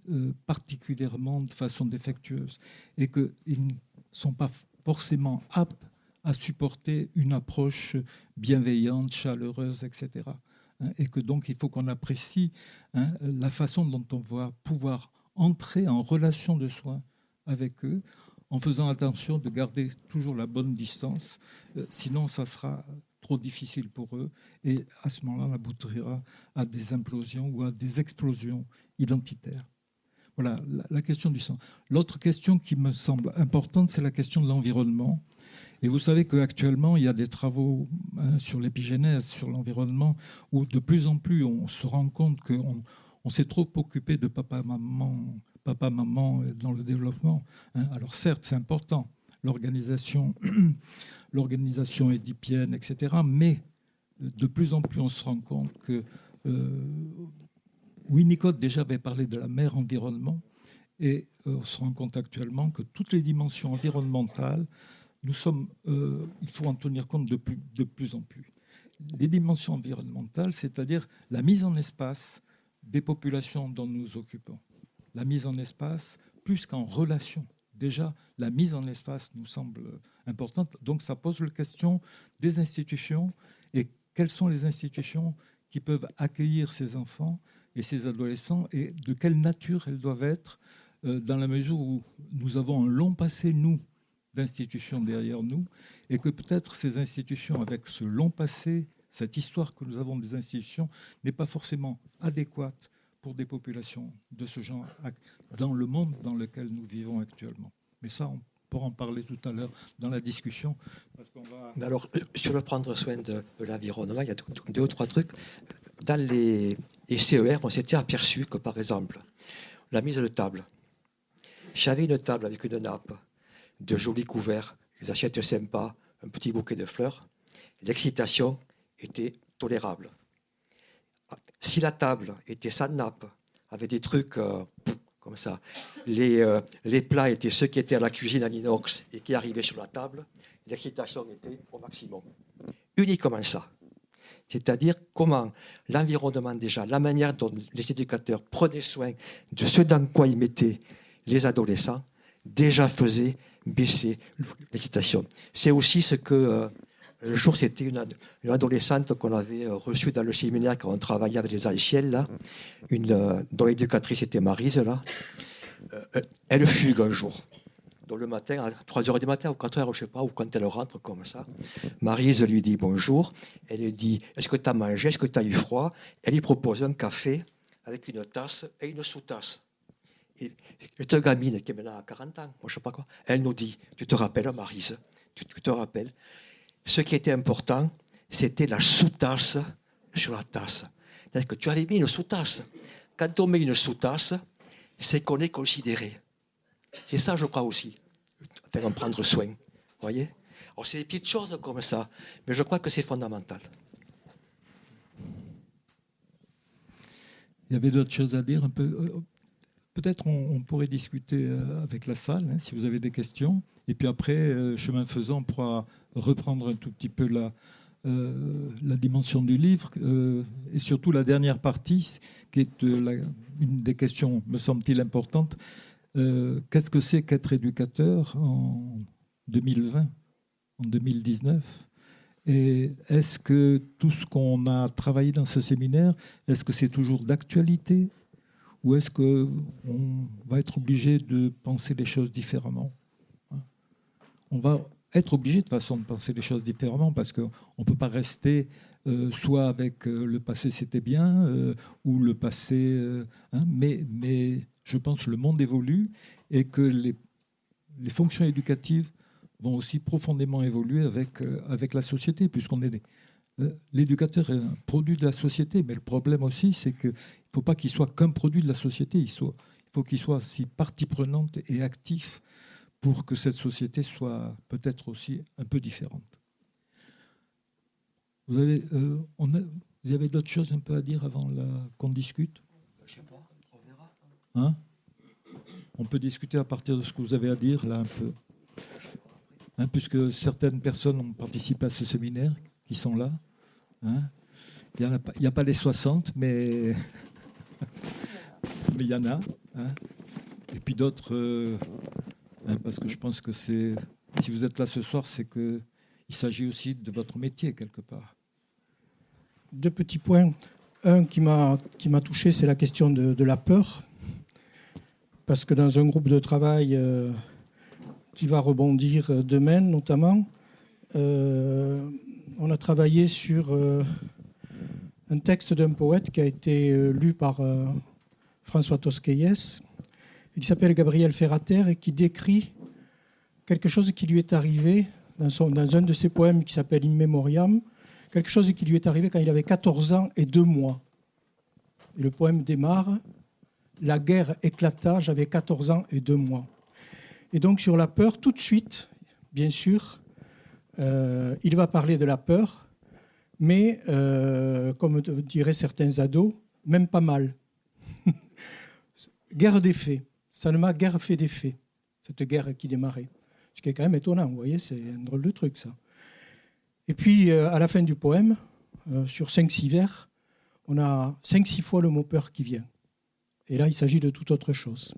particulièrement de façon défectueuse et qu'ils ne sont pas forcément aptes à supporter une approche bienveillante, chaleureuse, etc. Et que donc, il faut qu'on apprécie la façon dont on va pouvoir entrer en relation de soins avec eux, en faisant attention de garder toujours la bonne distance. Sinon, ça sera trop difficile pour eux. Et à ce moment-là, on aboutira à des implosions ou à des explosions identitaires. Voilà la question du sang. L'autre question qui me semble importante, c'est la question de l'environnement. Et vous savez qu'actuellement, il y a des travaux sur l'épigénèse, sur l'environnement, où de plus en plus, on se rend compte qu'on s'est trop occupé de papa-maman dans le développement. Alors certes, c'est important, l'organisation édipienne, etc. Mais de plus en plus, on se rend compte que Winnicott déjà avait parlé de la mère environnement, et on se rend compte actuellement que toutes les dimensions environnementales, il faut en tenir compte de plus en plus. Les dimensions environnementales, c'est-à-dire la mise en espace des populations dont nous nous occupons. La mise en espace plus qu'en relation. Déjà, la mise en espace nous semble importante. Donc, ça pose la question des institutions et quelles sont les institutions qui peuvent accueillir ces enfants et ces adolescents et de quelle nature elles doivent être dans la mesure où nous avons un long passé, nous, d'institutions derrière nous, et que peut-être ces institutions, avec ce long passé, cette histoire que nous avons des institutions, n'est pas forcément adéquate pour des populations de ce genre dans le monde dans lequel nous vivons actuellement. Mais ça, on pourra en parler tout à l'heure dans la discussion. Parce qu'on va... Alors, sur le prendre soin de l'environnement, il y a 2 ou 3 trucs. Dans les CER, on s'était aperçu que, par exemple, la mise de table. J'avais une table avec une nappe, de jolis couverts, des assiettes sympas, un petit bouquet de fleurs. L'excitation était tolérable. Si la table était sans nappe, avec des trucs comme ça, les plats étaient ceux qui étaient à la cuisine en inox et qui arrivaient sur la table, l'excitation était au maximum. Uniquement ça. C'est-à-dire comment l'environnement déjà, la manière dont les éducateurs prenaient soin de ce dans quoi ils mettaient les adolescents, déjà faisait baisser l'excitation. C'est aussi ce que, un jour, c'était une adolescente qu'on avait reçue dans le séminaire quand on travaillait avec les anciennes, là, dont l'éducatrice était Maryse, là. Elle fugue un jour. Donc le matin, à 3h du matin ou 4h, je ne sais pas, ou quand elle rentre comme ça, Maryse lui dit bonjour. Elle lui dit, est-ce que tu as mangé, est-ce que tu as eu froid? Elle lui propose un café avec une tasse et une sous-tasse. Et cette gamine qui est maintenant à 40 ans, moi je sais pas quoi, elle nous dit, tu te rappelles Maryse, tu te rappelles. Ce qui était important, c'était la sous-tasse sur la tasse. C'est-à-dire que tu avais mis une sous-tasse. Quand on met une sous-tasse, c'est qu'on est considéré. C'est ça, je crois aussi. Faire en prendre soin. Vous voyez? Alors, c'est des petites choses comme ça, mais je crois que c'est fondamental. Il y avait d'autres choses à dire un peu. Peut-être on pourrait discuter avec la salle, hein, si vous avez des questions. Et puis après, chemin faisant, on pourra reprendre un tout petit peu la dimension du livre et surtout la dernière partie, qui est une des questions, me semble-t-il, importantes. Qu'est-ce que c'est qu'être éducateur en 2020, en 2019 ? Et est-ce que tout ce qu'on a travaillé dans ce séminaire, est-ce que c'est toujours d'actualité ou est-ce qu'on va être obligé de penser les choses différemment ? On va être obligé de toute façon de penser les choses différemment parce qu'on ne peut pas rester soit avec le passé c'était bien ou le passé... mais je pense que le monde évolue et que les fonctions éducatives vont aussi profondément évoluer avec la société, puisqu'on est l'éducateur est un produit de la société, mais le problème aussi, c'est qu'il ne faut pas qu'il soit qu'un produit de la société, il faut qu'il soit aussi partie prenante et actif pour que cette société soit peut-être aussi un peu différente. Vous avez d'autres choses un peu à dire avant qu'on discute ? Je ne sais pas, on verra. Hein ? On peut discuter à partir de ce que vous avez à dire, là, un peu. Hein, puisque certaines personnes ont participé à ce séminaire, qui sont là. Hein. Il n'y a pas les 60, mais il y en a. Hein. Et puis d'autres, parce que je pense que si vous êtes là ce soir, c'est qu'il s'agit aussi de votre métier, quelque part. Deux petits points. Un qui m'a touché, c'est la question de la peur. Parce que dans un groupe de travail... qui va rebondir demain notamment. On a travaillé sur un texte d'un poète qui a été lu par François Tosquelles, et qui s'appelle Gabriel Ferrater et qui décrit quelque chose qui lui est arrivé dans un de ses poèmes qui s'appelle In Memoriam, quelque chose qui lui est arrivé quand il avait 14 ans et 2 mois. Et le poème démarre « La guerre éclata, j'avais 14 ans et 2 mois ». Et donc sur la peur, tout de suite, bien sûr, il va parler de la peur, mais comme diraient certains ados, même pas mal. Guerre des faits. Ça ne m'a guère fait d'effet, cette guerre qui démarrait. Ce qui est quand même étonnant, vous voyez, c'est un drôle de truc ça. Et puis à la fin du poème, sur 5-6 vers, on a 5-6 fois le mot peur qui vient. Et là, il s'agit de toute autre chose.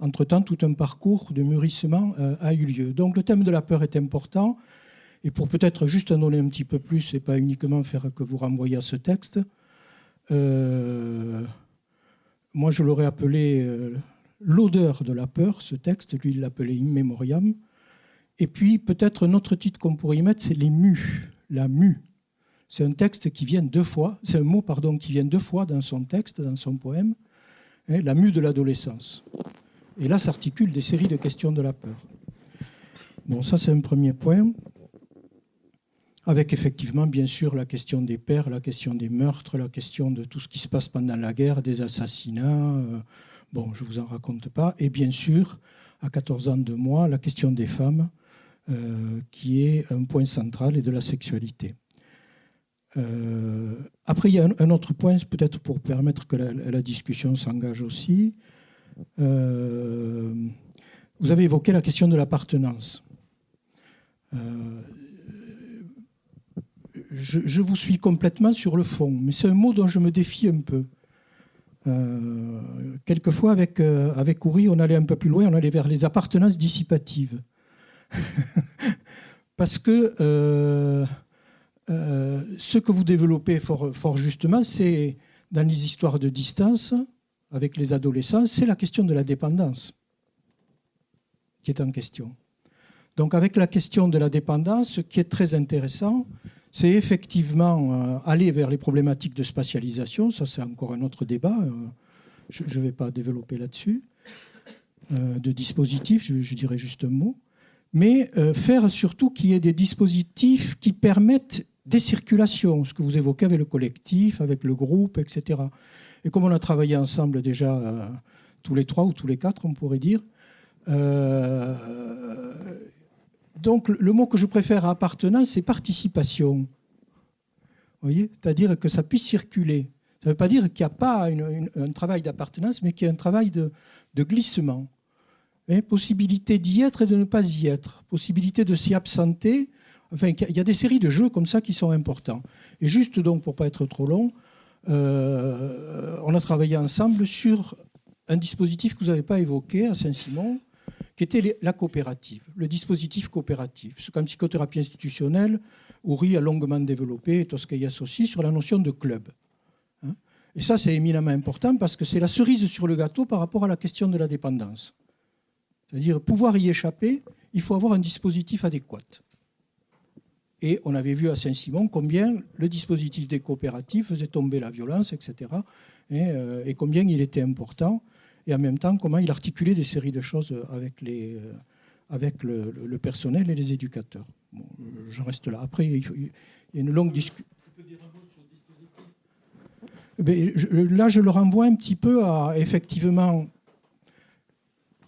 Entre-temps, tout un parcours de mûrissement a eu lieu. Donc le thème de la peur est important. Et pour peut-être juste en donner un petit peu plus et pas uniquement faire que vous renvoyez à ce texte, moi je l'aurais appelé l'odeur de la peur, ce texte. Lui, il l'appelait In Memoriam. Et puis peut-être un autre titre qu'on pourrait y mettre, c'est les mus. La mue. C'est un texte qui vient 2 fois, c'est un mot qui vient 2 fois dans son texte, dans son poème. La mue de l'adolescence. Et là s'articulent des séries de questions de la peur. Bon, ça c'est un premier point. Avec effectivement, bien sûr, la question des pères, la question des meurtres, la question de tout ce qui se passe pendant la guerre, des assassinats. Bon, je ne vous en raconte pas. Et bien sûr, à 14 ans, 2 mois, la question des femmes, qui est un point central, et de la sexualité. Après, il y a un autre point, peut-être pour permettre que la discussion s'engage aussi. Vous avez évoqué la question de l'appartenance. Je vous suis complètement sur le fond, mais c'est un mot dont je me défie un peu. Quelquefois, avec Oury, on allait un peu plus loin, on allait vers les appartenances dissipatives. Parce que ce que vous développez fort justement, c'est dans les histoires de distance, avec les adolescents, c'est la question de la dépendance qui est en question. Donc avec la question de la dépendance, ce qui est très intéressant, c'est effectivement aller vers les problématiques de spatialisation. Ça, c'est encore un autre débat. Je ne vais pas développer là-dessus. de dispositifs, je dirais juste un mot, mais faire surtout qu'il y ait des dispositifs qui permettent des circulations, ce que vous évoquez avec le collectif, avec le groupe, etc. Et comme on a travaillé ensemble déjà tous les 3 ou tous les 4, on pourrait dire, donc le mot que je préfère à appartenance, c'est participation. Vous voyez, c'est-à-dire que ça puisse circuler. Ça ne veut pas dire qu'il n'y a pas un travail d'appartenance, mais qu'il y a un travail de glissement. Et possibilité d'y être et de ne pas y être. Possibilité de s'y absenter. Enfin, il y a des séries de jeux comme ça qui sont importants. Et juste donc, pour ne pas être trop long, on a travaillé ensemble sur un dispositif que vous n'avez pas évoqué à Saint-Simon, qui était la coopérative, le dispositif coopératif. Ce qu'en psychothérapie institutionnelle, Uri a longuement développé, et Tosquelles aussi, sur la notion de club. Et ça, c'est éminemment important parce que c'est la cerise sur le gâteau par rapport à la question de la dépendance. C'est-à-dire, pouvoir y échapper, il faut avoir un dispositif adéquat. Et on avait vu à Saint-Simon combien le dispositif des coopératives faisait tomber la violence, etc. Et combien il était important. Et en même temps, comment il articulait des séries de choses avec le personnel et les éducateurs. Bon, j'en reste là. Après, il y a une longue discussion. Là, je le renvoie un petit peu à, effectivement,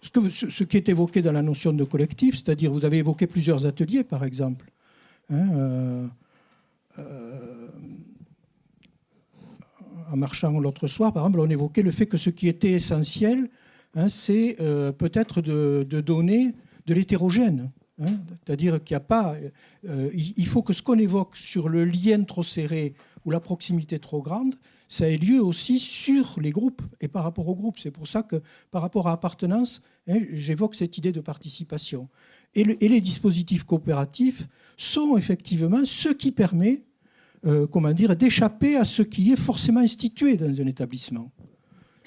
ce qui est évoqué dans la notion de collectif, c'est-à-dire, vous avez évoqué plusieurs ateliers, par exemple. En marchant l'autre soir, par exemple, on évoquait le fait que ce qui était essentiel, c'est peut-être de donner de l'hétérogène. C'est-à-dire qu'il n'y a pas... il faut que ce qu'on évoque sur le lien trop serré ou la proximité trop grande, ça ait lieu aussi sur les groupes et par rapport aux groupes. C'est pour ça que, par rapport à appartenance, j'évoque cette idée de participation. Et les dispositifs coopératifs sont effectivement ce qui permet d'échapper à ce qui est forcément institué dans un établissement.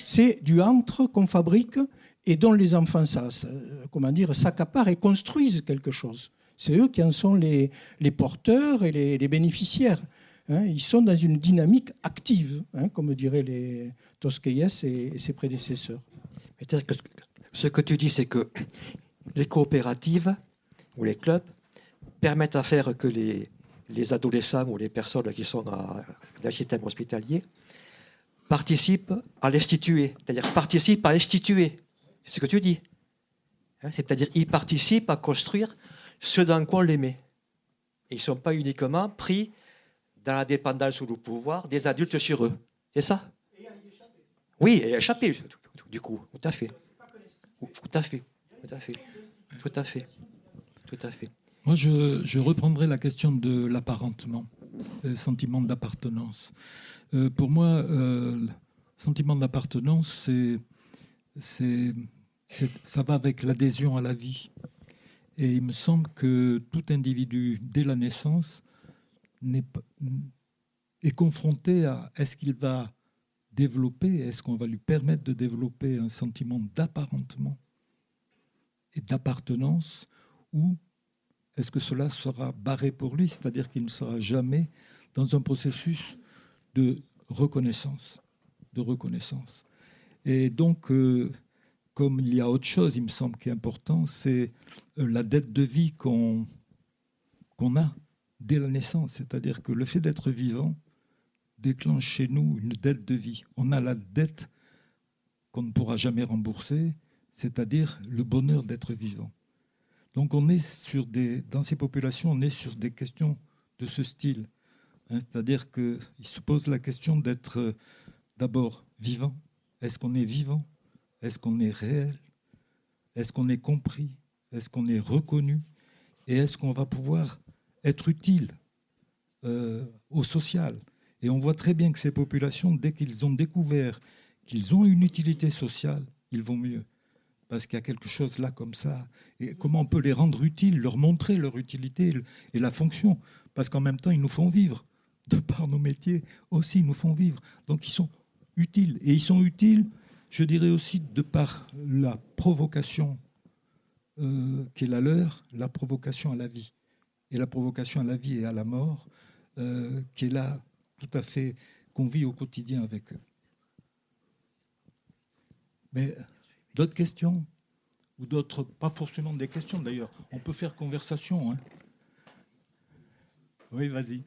C'est du entre qu'on fabrique et dont les enfants s'accaparent et construisent quelque chose. C'est eux qui en sont les porteurs et les bénéficiaires. Ils sont dans une dynamique active, comme diraient les Tosquelles et ses prédécesseurs. C'est-à-dire que ce que tu dis, c'est que les coopératives ou les clubs permettent à faire que les adolescents ou les personnes qui sont dans le système hospitalier participent à l'instituer, c'est-à-dire participent à instituer. C'est ce que tu dis. C'est-à-dire ils participent à construire ce dans quoi on les met. Ils ne sont pas uniquement pris dans la dépendance ou le pouvoir des adultes sur eux. C'est ça? Oui, et échapper, du coup. Tout à fait. Tout à fait. Tout à fait. Tout à fait. Tout à fait. Moi, je reprendrai la question de l'apparentement, le sentiment d'appartenance. Pour moi, le sentiment d'appartenance, ça va avec l'adhésion à la vie. Et il me semble que tout individu, dès la naissance, est confronté à est-ce qu'il va développer, est-ce qu'on va lui permettre de développer un sentiment d'apparentement et d'appartenance, ou est-ce que cela sera barré pour lui, c'est-à-dire qu'il ne sera jamais dans un processus de reconnaissance. Et donc, comme il y a autre chose, il me semble, qui est important, c'est la dette de vie qu'on a dès la naissance. C'est-à-dire que le fait d'être vivant déclenche chez nous une dette de vie. On a la dette qu'on ne pourra jamais rembourser, c'est-à-dire le bonheur d'être vivant. Donc on est dans ces populations, on est sur des questions de ce style. C'est-à-dire qu'il se pose la question d'être d'abord vivant. Est-ce qu'on est vivant? Est-ce qu'on est réel? Est-ce qu'on est compris? Est-ce qu'on est reconnu? Et est-ce qu'on va pouvoir être utile au social? Et on voit très bien que ces populations, dès qu'ils ont découvert qu'ils ont une utilité sociale, ils vont mieux. Parce qu'il y a quelque chose là comme ça. Et comment on peut les rendre utiles, leur montrer leur utilité et la fonction? Parce qu'en même temps, ils nous font vivre. De par nos métiers aussi, ils nous font vivre. Donc ils sont utiles. Et ils sont utiles, je dirais aussi, de par la provocation qui est la leur, la provocation à la vie. Et la provocation à la vie et à la mort, qui est là, tout à fait, qu'on vit au quotidien avec eux. Mais d'autres questions? ou d'autres, pas forcément des questions d'ailleurs. On peut faire conversation. Hein. Oui, vas-y.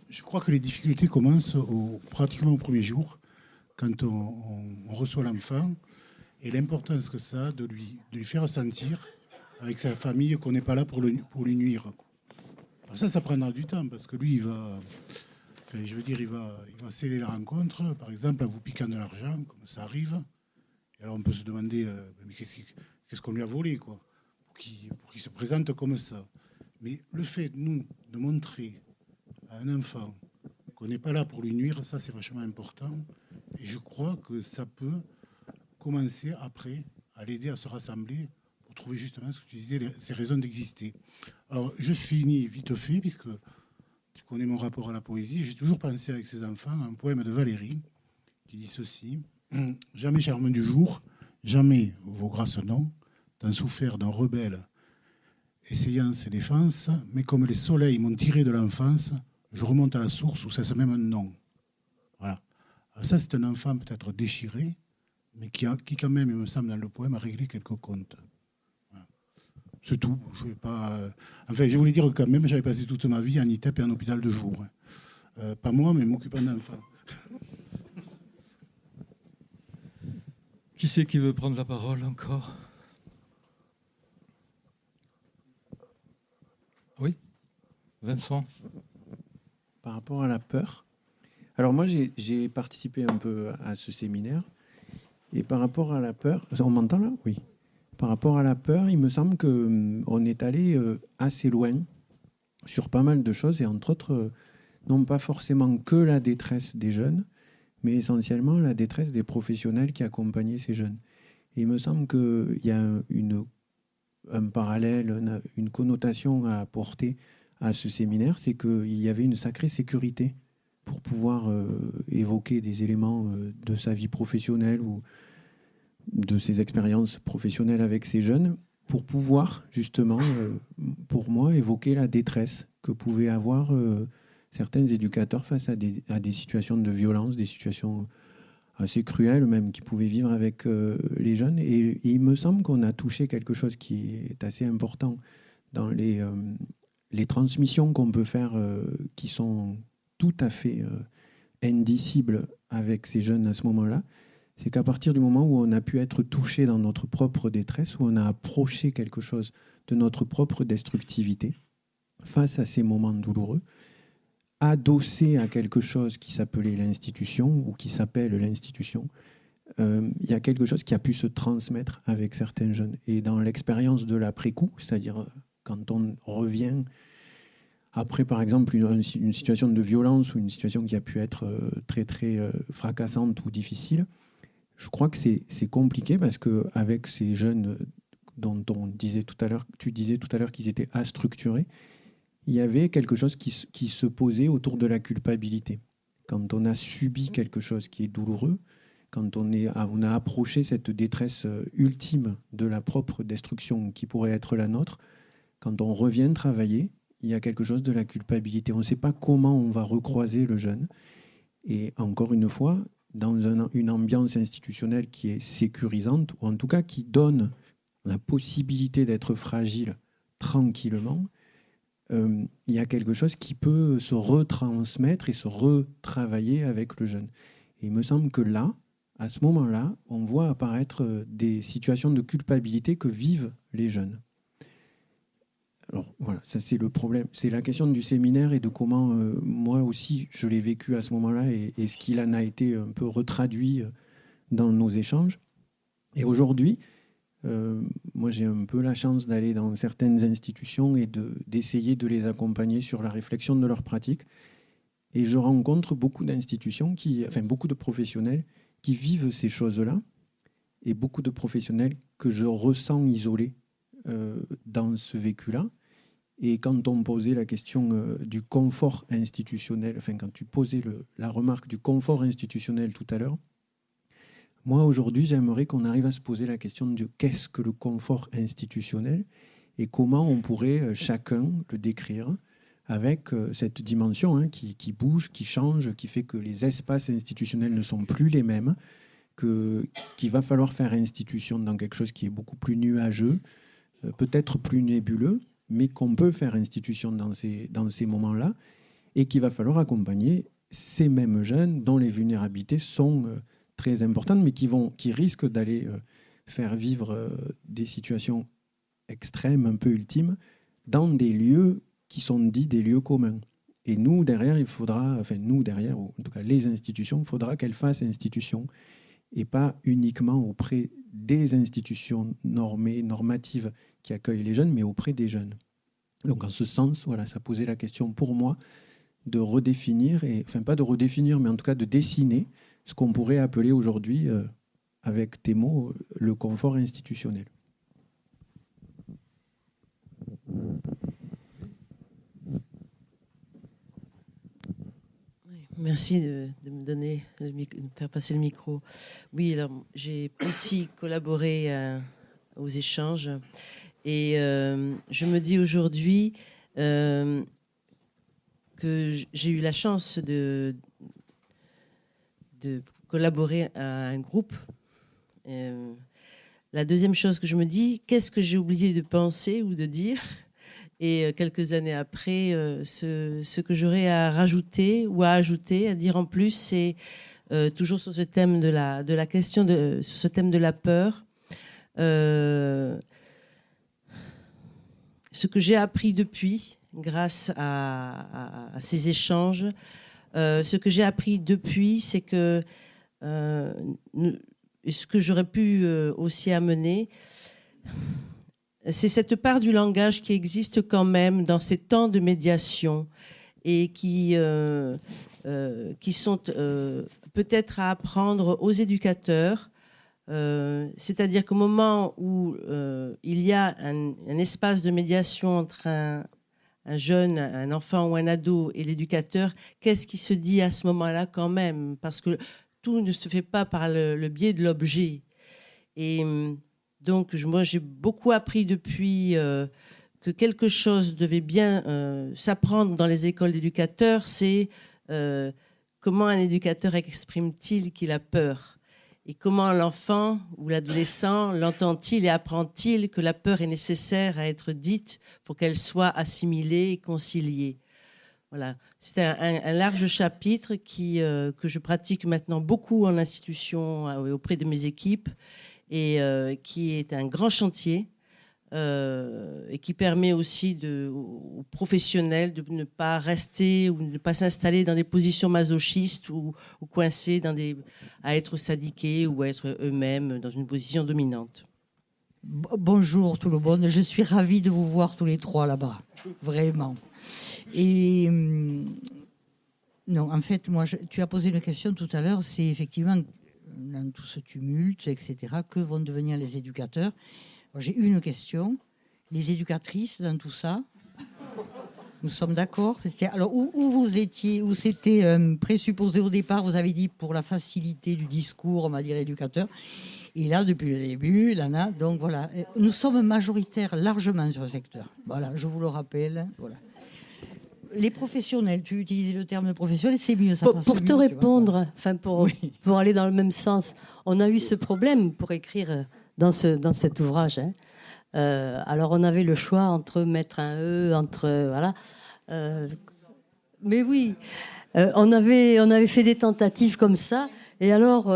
Je crois que les difficultés commencent pratiquement au premier jour, quand on reçoit l'enfant, et l'importance que ça a de lui faire sentir avec sa famille qu'on n'est pas là pour lui nuire. Alors ça prendra du temps, parce que lui, il va sceller la rencontre, par exemple, en vous piquant de l'argent, comme ça arrive. Et alors on peut se demander, mais qu'est-ce qu'on lui a volé, quoi, pour qu'il se présente comme ça. Mais le fait, nous, de montrer à un enfant qu'on n'est pas là pour lui nuire, ça c'est vachement important. Et je crois que ça peut commencer après à l'aider à se rassembler pour trouver justement ce que tu disais, ces raisons d'exister. Alors je finis vite fait, puisque tu connais mon rapport à la poésie. J'ai toujours pensé avec ces enfants à un poème de Valéry qui dit ceci: jamais charme du jour, jamais vos grâces non, tant souffert d'un rebelle essayant ses défenses, mais comme les soleils m'ont tiré de l'enfance, je remonte à la source où cesse même un nom. Voilà. Alors ça, c'est un enfant peut-être déchiré, mais qui quand même, il me semble, dans le poème, a réglé quelques comptes. Voilà. C'est tout. Je vais pas. Enfin, je voulais dire que quand même, j'avais passé toute ma vie en ITEP et en hôpital de jour. Pas moi, mais m'occupant d'enfants. Qui c'est qui veut prendre la parole encore? Oui, Vincent. Par rapport à la peur. Alors moi, j'ai participé un peu à ce séminaire. Et par rapport à la peur... On m'entend là? Oui. Par rapport à la peur, il me semble qu'on est allé assez loin sur pas mal de choses. Et entre autres, non pas forcément que la détresse des jeunes, mais essentiellement la détresse des professionnels qui accompagnaient ces jeunes. Et il me semble qu'il y a un parallèle, une connotation à apporter à ce séminaire, c'est qu'il y avait une sacrée sécurité pour pouvoir évoquer des éléments de sa vie professionnelle ou de ses expériences professionnelles avec ces jeunes, pour pouvoir justement, pour moi, évoquer la détresse que pouvaient avoir certains éducateurs face à des situations de violence, des situations assez cruelles même, qu'ils pouvaient vivre avec les jeunes. Et il me semble qu'on a touché quelque chose qui est assez important dans les transmissions qu'on peut faire, qui sont tout à fait indicibles avec ces jeunes à ce moment-là. C'est qu'à partir du moment où on a pu être touché dans notre propre détresse, où on a approché quelque chose de notre propre destructivité, face à ces moments douloureux, adossé à quelque chose qui s'appelait l'institution ou qui s'appelle l'institution, il y a quelque chose qui a pu se transmettre avec certains jeunes. Et dans l'expérience de l'après-coup, c'est-à-dire quand on revient après, par exemple, une situation de violence ou une situation qui a pu être très, très fracassante ou difficile, je crois que c'est compliqué parce qu'avec ces jeunes dont tu disais tout à l'heure qu'ils étaient astructurés, il y avait quelque chose qui se posait autour de la culpabilité. Quand on a subi quelque chose qui est douloureux, quand on a approché cette détresse ultime de la propre destruction qui pourrait être la nôtre, quand on revient travailler, il y a quelque chose de la culpabilité. On ne sait pas comment on va recroiser le jeune. Et encore une fois, dans une ambiance institutionnelle qui est sécurisante, ou en tout cas qui donne la possibilité d'être fragile tranquillement, il y a quelque chose qui peut se retransmettre et se retravailler avec le jeune. Et il me semble que là, à ce moment-là, on voit apparaître des situations de culpabilité que vivent les jeunes. Alors voilà, ça c'est le problème. C'est la question du séminaire et de comment moi aussi je l'ai vécu à ce moment-là et ce qu'il en a été un peu retraduit dans nos échanges. Et aujourd'hui, moi j'ai un peu la chance d'aller dans certaines institutions et d'essayer de les accompagner sur la réflexion de leurs pratiques. Et je rencontre beaucoup d'institutions, beaucoup de professionnels qui vivent ces choses-là et beaucoup de professionnels que je ressens isolés dans ce vécu-là. Et quand on posait la question du confort institutionnel, quand tu posais la remarque du confort institutionnel tout à l'heure, moi aujourd'hui j'aimerais qu'on arrive à se poser la question de qu'est-ce que le confort institutionnel et comment on pourrait chacun le décrire avec cette dimension qui bouge, qui change, qui fait que les espaces institutionnels ne sont plus les mêmes, qu'il va falloir faire institution dans quelque chose qui est beaucoup plus nuageux, peut-être plus nébuleux, mais qu'on peut faire institution dans ces moments-là, et qu'il va falloir accompagner ces mêmes jeunes dont les vulnérabilités sont très importantes, mais qui risquent d'aller faire vivre des situations extrêmes, un peu ultimes, dans des lieux qui sont dits des lieux communs. Et nous, derrière, ou en tout cas les institutions, il faudra qu'elles fassent institution, et pas uniquement auprès des institutions normées, normatives qui accueillent les jeunes, mais auprès des jeunes. Donc en ce sens, voilà, ça posait la question pour moi de redéfinir, pas de redéfinir, mais en tout cas de dessiner ce qu'on pourrait appeler aujourd'hui, avec tes mots, le confort institutionnel. Merci de me faire passer le micro. Oui, alors j'ai aussi collaboré aux échanges et je me dis aujourd'hui que j'ai eu la chance de collaborer à un groupe. La deuxième chose que je me dis, qu'est-ce que j'ai oublié de penser ou de dire ? Et quelques années après, ce que j'aurais à rajouter ou à ajouter, à dire en plus, c'est toujours sur ce thème de la question, sur ce thème de la peur. Ce que j'ai appris depuis, grâce à ces échanges, ce que j'ai appris depuis, c'est que ce que j'aurais pu aussi amener, c'est cette part du langage qui existe quand même dans ces temps de médiation et qui sont peut-être à apprendre aux éducateurs. C'est-à-dire qu'au moment où il y a un espace de médiation entre un jeune, un enfant ou un ado et l'éducateur, qu'est-ce qui se dit à ce moment-là quand même ? Parce que tout ne se fait pas par le biais de l'objet. Et donc, moi, j'ai beaucoup appris depuis que quelque chose devait bien s'apprendre dans les écoles d'éducateurs, c'est comment un éducateur exprime-t-il qu'il a peur ? Et comment l'enfant ou l'adolescent l'entend-il et apprend-il que la peur est nécessaire à être dite pour qu'elle soit assimilée et conciliée ? Voilà. C'est un large chapitre que je pratique maintenant beaucoup en institution auprès de mes équipes et qui est un grand chantier et qui permet aussi aux professionnels de ne pas rester ou de ne pas s'installer dans des positions masochistes ou coincés à être syndiqués ou à être eux-mêmes dans une position dominante. Bonjour tout le monde, je suis ravie de vous voir tous les trois là-bas, vraiment. Et non, en fait, tu as posé une question tout à l'heure, c'est effectivement dans tout ce tumulte, etc., que vont devenir les éducateurs ? Alors, j'ai une question. Les éducatrices dans tout ça, nous sommes d'accord ? Alors, où vous étiez, où c'était présupposé au départ, vous avez dit pour la facilité du discours, on va dire éducateur. Et là, depuis le début, Lana, donc voilà, nous sommes majoritaires largement sur le secteur. Voilà, je vous le rappelle. Voilà. Les professionnels, tu utilises le terme de professionnel, c'est mieux. Ça Pour te mieux, répondre, oui. pour aller dans le même sens, on a eu ce problème pour écrire dans cet ouvrage. Alors, on avait le choix entre mettre un E, voilà. Mais oui, on avait fait des tentatives comme ça. Et alors,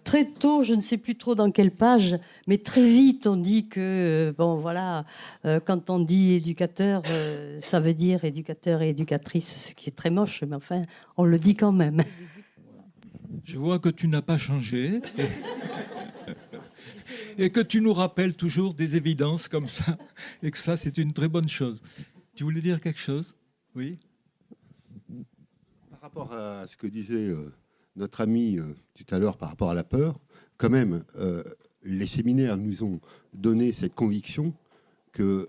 très tôt, je ne sais plus trop dans quelle page, mais très vite, on dit que, quand on dit éducateur, ça veut dire éducateur et éducatrice, ce qui est très moche, mais enfin, on le dit quand même. Je vois que tu n'as pas changé et que tu nous rappelles toujours des évidences comme ça, et que ça, c'est une très bonne chose. Tu voulais dire quelque chose ? Oui ? Par rapport à ce que disait notre ami tout à l'heure par rapport à la peur, quand même, les séminaires nous ont donné cette conviction qu'il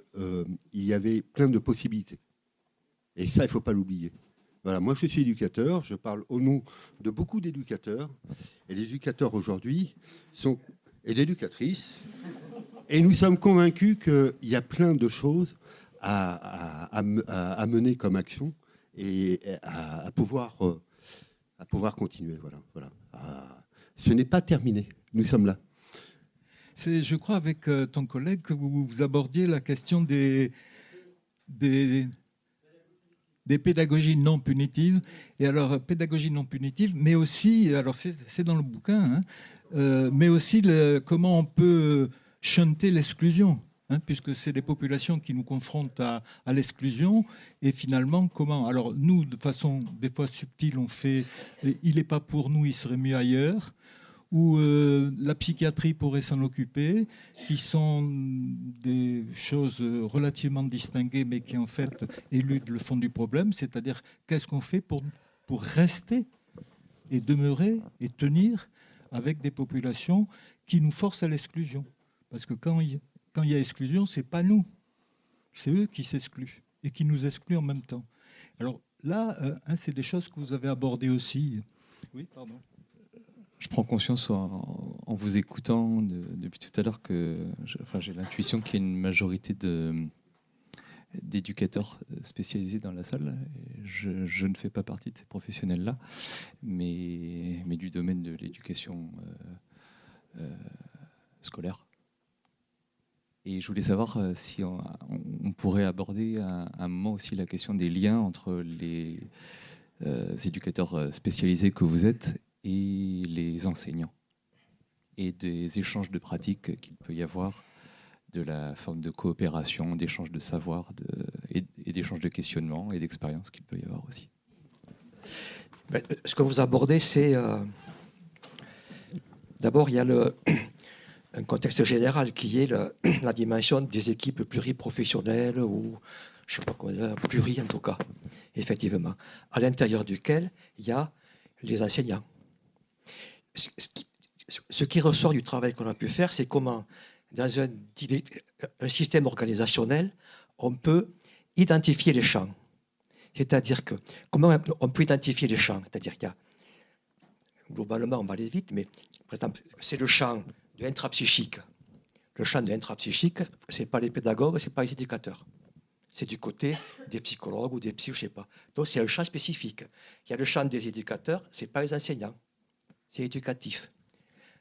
y avait plein de possibilités. Et ça, il ne faut pas l'oublier. Voilà, moi, je suis éducateur, je parle au nom de beaucoup d'éducateurs. Et les éducateurs aujourd'hui et d'éducatrices. Et nous sommes convaincus qu'il y a plein de choses à mener comme action et à pouvoir continuer. Voilà. Ce n'est pas terminé. Nous sommes là. C'est, je crois, avec ton collègue que vous abordiez la question des pédagogies non punitives. Et alors, pédagogie non punitive, mais aussi, alors c'est dans le bouquin, mais aussi comment on peut shunter l'exclusion, puisque c'est des populations qui nous confrontent à l'exclusion. Et finalement, comment? Alors, nous, de façon des fois subtile, on fait « il n'est pas pour nous, il serait mieux ailleurs », où la psychiatrie pourrait s'en occuper, qui sont des choses relativement distinguées, mais qui en fait éludent le fond du problème, c'est-à-dire qu'est-ce qu'on fait pour rester et demeurer et tenir avec des populations qui nous forcent à l'exclusion. Parce que quand il y a exclusion, ce n'est pas nous, c'est eux qui s'excluent et qui nous excluent en même temps. Alors là, c'est des choses que vous avez abordées aussi. Oui, pardon. Je prends conscience en vous écoutant depuis tout à l'heure que j'ai l'intuition qu'il y a une majorité d'éducateurs spécialisés dans la salle. Je ne fais pas partie de ces professionnels-là, mais du domaine de l'éducation scolaire. Et je voulais savoir si on pourrait aborder à un moment aussi la question des liens entre les éducateurs spécialisés que vous êtes et les enseignants, et des échanges de pratiques qu'il peut y avoir, de la forme de coopération, d'échange de savoir et d'échange de questionnements et d'expériences qu'il peut y avoir aussi. Ce que vous abordez, c'est... D'abord, il y a un contexte général qui est la dimension des équipes pluriprofessionnelles, ou je ne sais pas comment dire, pluri en tout cas, effectivement, à l'intérieur duquel il y a les enseignants. Ce qui ressort du travail qu'on a pu faire, c'est comment, dans un système organisationnel, on peut identifier les champs. C'est-à-dire que, comment on peut identifier les champs? C'est-à-dire qu'il y a, globalement, on va aller vite, mais par exemple, c'est le champ de l'intrapsychique. Le champ de l'intrapsychique, ce n'est pas les pédagogues, ce n'est pas les éducateurs. C'est du côté des psychologues ou des psy, je ne sais pas. Donc, c'est un champ spécifique. Il y a le champ des éducateurs, ce n'est pas les enseignants. C'est éducatif.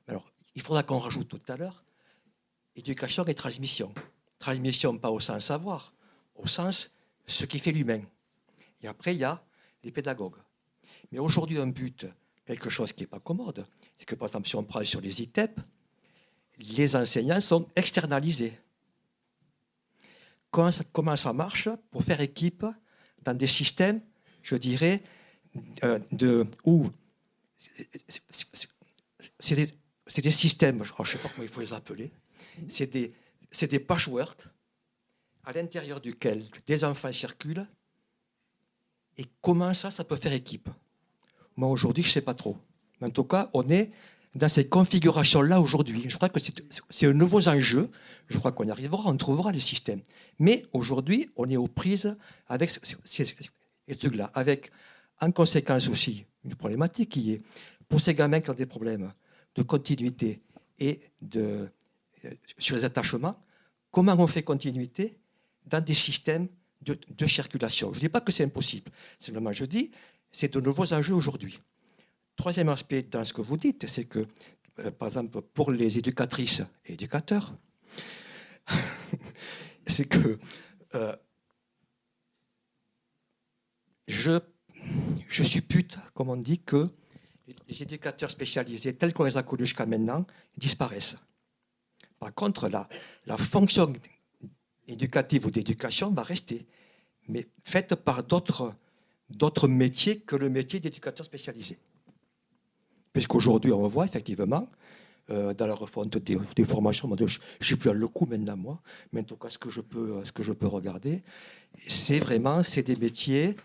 Alors, il faudra qu'on rajoute tout à l'heure éducation et transmission. Transmission, pas au sens savoir, au sens ce qui fait l'humain. Et après, il y a les pédagogues. Mais aujourd'hui, un but, quelque chose qui n'est pas commode, c'est que, par exemple, si on prend sur les ITEP, les enseignants sont externalisés. Comment ça marche pour faire équipe dans des systèmes, je dirais, où c'est des systèmes, je ne sais pas comment il faut les appeler, c'est des patchwork à l'intérieur duquel des enfants circulent, et comment ça peut faire équipe? Moi, aujourd'hui, je ne sais pas trop. Mais en tout cas, on est dans ces configurations-là aujourd'hui. Je crois que c'est un nouveau enjeu. Je crois qu'on y arrivera, on trouvera les systèmes. Mais aujourd'hui, on est aux prises avec ces trucs-là, avec en conséquence aussi une problématique qui est, pour ces gamins qui ont des problèmes de continuité et sur les attachements, comment on fait continuité dans des systèmes de circulation? Je ne dis pas que c'est impossible. Simplement, je dis, c'est de nouveaux enjeux aujourd'hui. Troisième aspect dans ce que vous dites, c'est que, par exemple, pour les éducatrices et éducateurs, c'est que je suppute, comme on dit, que les éducateurs spécialisés, tels qu'on les a connus jusqu'à maintenant, disparaissent. Par contre, la fonction éducative ou d'éducation va rester, mais faite par d'autres métiers que le métier d'éducateur spécialisé. Puisqu'aujourd'hui, on voit effectivement, dans la refonte des formations, je ne suis plus à le coup maintenant, moi, mais en tout cas, ce que je peux regarder, c'est des métiers,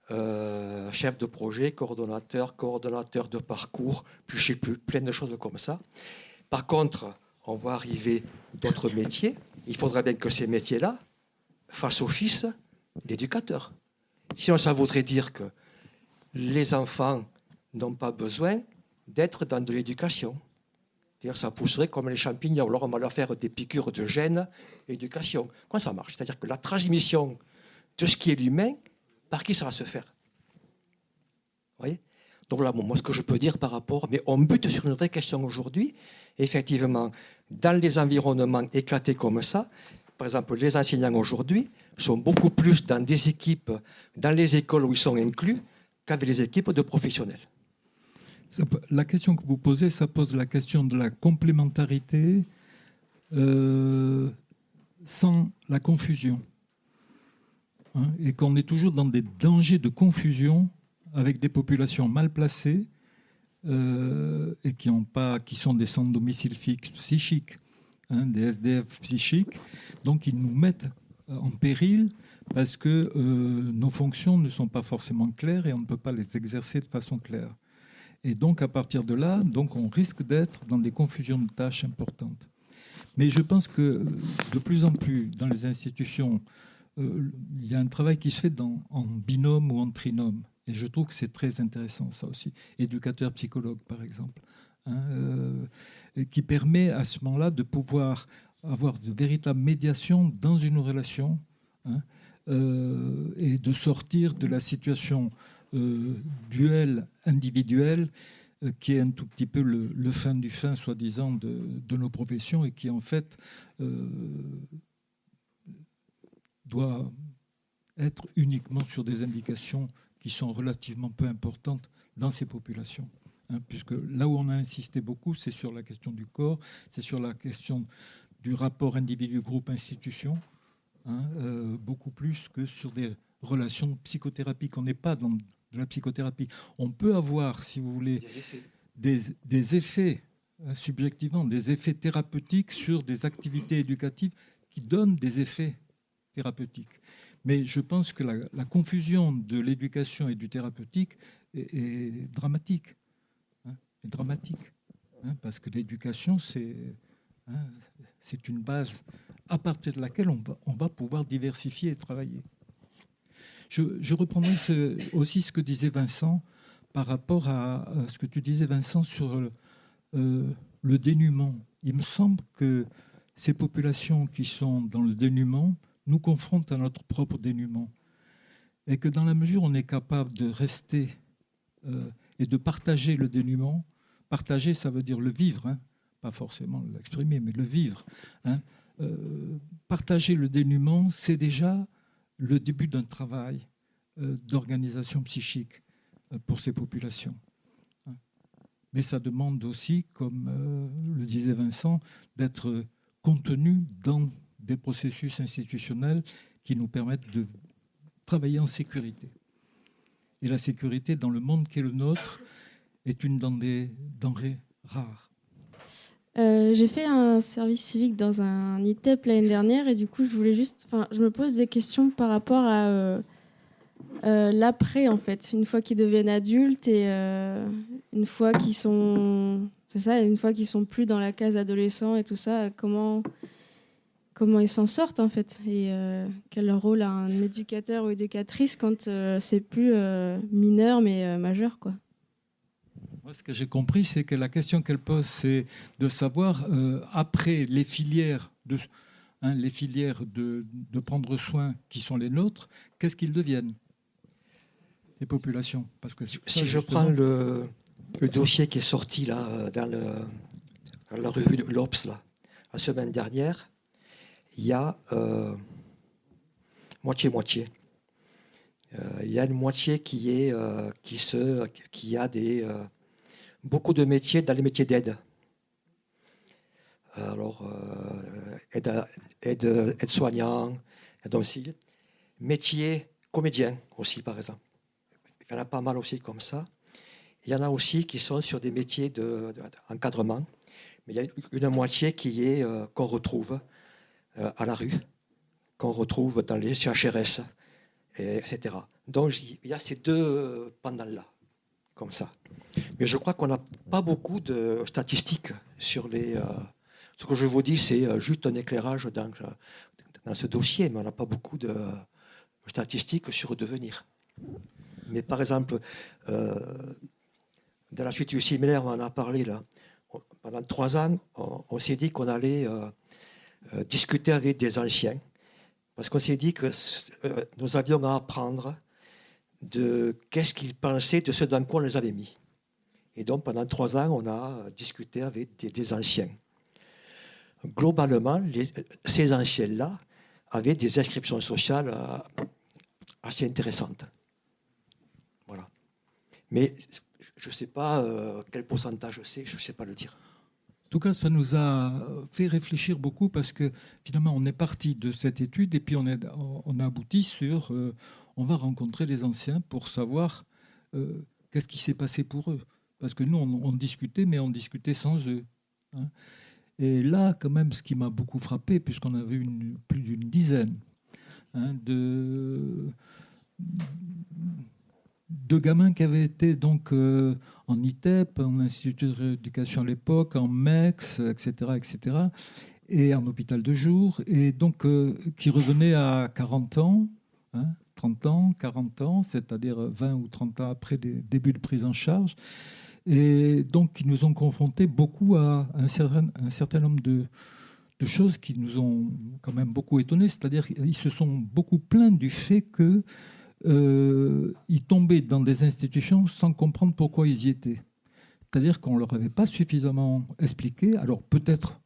chef de projet, coordonnateur de parcours, puis je ne sais plus, plein de choses comme ça. Par contre, on voit arriver d'autres métiers. Il faudrait bien que ces métiers-là fassent office d'éducateurs. Sinon, ça voudrait dire que les enfants n'ont pas besoin d'être dans de l'éducation. C'est-à-dire ça pousserait comme les champignons. Alors on va leur faire des piqûres de gènes et d'éducation. Comment ça marche? C'est-à-dire que la transmission de ce qui est l'humain, par qui ça va se faire? Vous voyez? Donc voilà, moi ce que je peux dire par rapport, mais on bute sur une vraie question aujourd'hui. Effectivement, dans les environnements éclatés comme ça, par exemple, les enseignants aujourd'hui sont beaucoup plus dans des équipes, dans les écoles où ils sont inclus, qu'avec les équipes de professionnels. La question que vous posez, ça pose la question de la complémentarité sans la confusion. Hein, et qu'on est toujours dans des dangers de confusion avec des populations mal placées et qui sont des sans domicile fixe psychiques, hein, des SDF psychiques. Donc ils nous mettent en péril parce que nos fonctions ne sont pas forcément claires et on ne peut pas les exercer de façon claire. Et donc, à partir de là, donc, on risque d'être dans des confusions de tâches importantes. Mais je pense que de plus en plus, dans les institutions, il y a un travail qui se fait en binôme ou en trinôme. Et je trouve que c'est très intéressant, ça aussi. Éducateur, psychologue, par exemple, hein, qui permet à ce moment-là de pouvoir avoir de véritables médiations dans une relation, hein, et de sortir de la situation duel individuel qui est un tout petit peu le fin du fin, soi-disant, de nos professions et qui, en fait, doit être uniquement sur des indications qui sont relativement peu importantes dans ces populations. Hein, puisque là où on a insisté beaucoup, c'est sur la question du corps, c'est sur la question du rapport individu-groupe-institution, hein, beaucoup plus que sur des relations de psychothérapie, qu'on n'est pas dans de la psychothérapie. On peut avoir, si vous voulez, des effets subjectivement, des effets thérapeutiques sur des activités éducatives qui donnent des effets thérapeutiques. Mais je pense que la confusion de l'éducation et du thérapeutique est dramatique. Hein, est dramatique, hein, parce que l'éducation, c'est une base à partir de laquelle on va pouvoir diversifier et travailler. Je reprendrai aussi ce que disait Vincent par rapport à ce que tu disais, Vincent, sur le dénuement. Il me semble que ces populations qui sont dans le dénuement nous confrontent à notre propre dénuement. Et que dans la mesure où on est capable de rester et de partager le dénuement, partager, ça veut dire le vivre, hein, pas forcément l'exprimer, mais le vivre. Hein, partager le dénuement, c'est déjà le début d'un travail d'organisation psychique pour ces populations. Mais ça demande aussi, comme le disait Vincent, d'être contenu dans des processus institutionnels qui nous permettent de travailler en sécurité. Et la sécurité dans le monde qui est le nôtre est une denrée rare. J'ai fait un service civique dans un ITEP l'année dernière et du coup, je me pose des questions par rapport à l'après, en fait, une fois qu'ils deviennent adultes et une fois qu'ils sont, c'est ça, une fois qu'ils sont plus dans la case adolescent et tout ça, comment ils s'en sortent en fait et quel rôle a un éducateur ou éducatrice quand c'est plus mineur mais majeur, quoi. Moi, ce que j'ai compris, c'est que la question qu'elle pose, c'est de savoir, après les filières de prendre soin qui sont les nôtres, qu'est-ce qu'ils deviennent, les populations. Parce que ça, si je prends le dossier qui est sorti là, dans la revue de l'Obs la semaine dernière, il y a moitié-moitié. Il y a une moitié qui a beaucoup de métiers dans les métiers d'aide. Alors, aide-soignant, aide domicile. Métier comédien aussi, par exemple. Il y en a pas mal aussi comme ça. Il y en a aussi qui sont sur des métiers d'encadrement. Mais il y a une moitié qu'on retrouve à la rue, qu'on retrouve dans les CHRS, etc. Donc, il y a ces deux pendants-là, comme ça. Mais je crois qu'on n'a pas beaucoup de statistiques sur les... ce que je vous dis, c'est juste un éclairage dans ce dossier, mais on n'a pas beaucoup de statistiques sur le devenir. Mais par exemple, dans la suite du séminaire, on en a parlé là. pendant 3 ans, on s'est dit qu'on allait discuter avec des anciens, parce qu'on s'est dit que nous avions à apprendre de qu'est-ce qu'ils pensaient de ce dans quoi on les avait mis. Et donc, pendant 3 ans, on a discuté avec des anciens. Globalement, ces anciens-là avaient des inscriptions sociales assez intéressantes. Voilà. Mais je ne sais pas quel pourcentage c'est, je ne sais pas le dire. En tout cas, ça nous a fait réfléchir beaucoup parce que finalement, on est parti de cette étude et puis on a abouti sur on va rencontrer les anciens pour savoir qu'est-ce qui s'est passé pour eux. Parce que nous, on discutait, mais on discutait sans eux. Hein. Et là, quand même, ce qui m'a beaucoup frappé, puisqu'on a vu plus d'une dizaine de gamins qui avaient été donc en ITEP, en Institut de rééducation à l'époque, en MEX, etc., et en hôpital de jour, et donc qui revenaient à 40 ans, 30 ans, 40 ans, c'est-à-dire 20 ou 30 ans après des débuts de prise en charge, et donc qui nous ont confrontés beaucoup à un certain nombre de choses qui nous ont quand même beaucoup étonnés, c'est-à-dire qu'ils se sont beaucoup plaints du fait que ils tombaient dans des institutions sans comprendre pourquoi ils y étaient. C'est-à-dire qu'on ne leur avait pas suffisamment expliqué. Alors peut-être,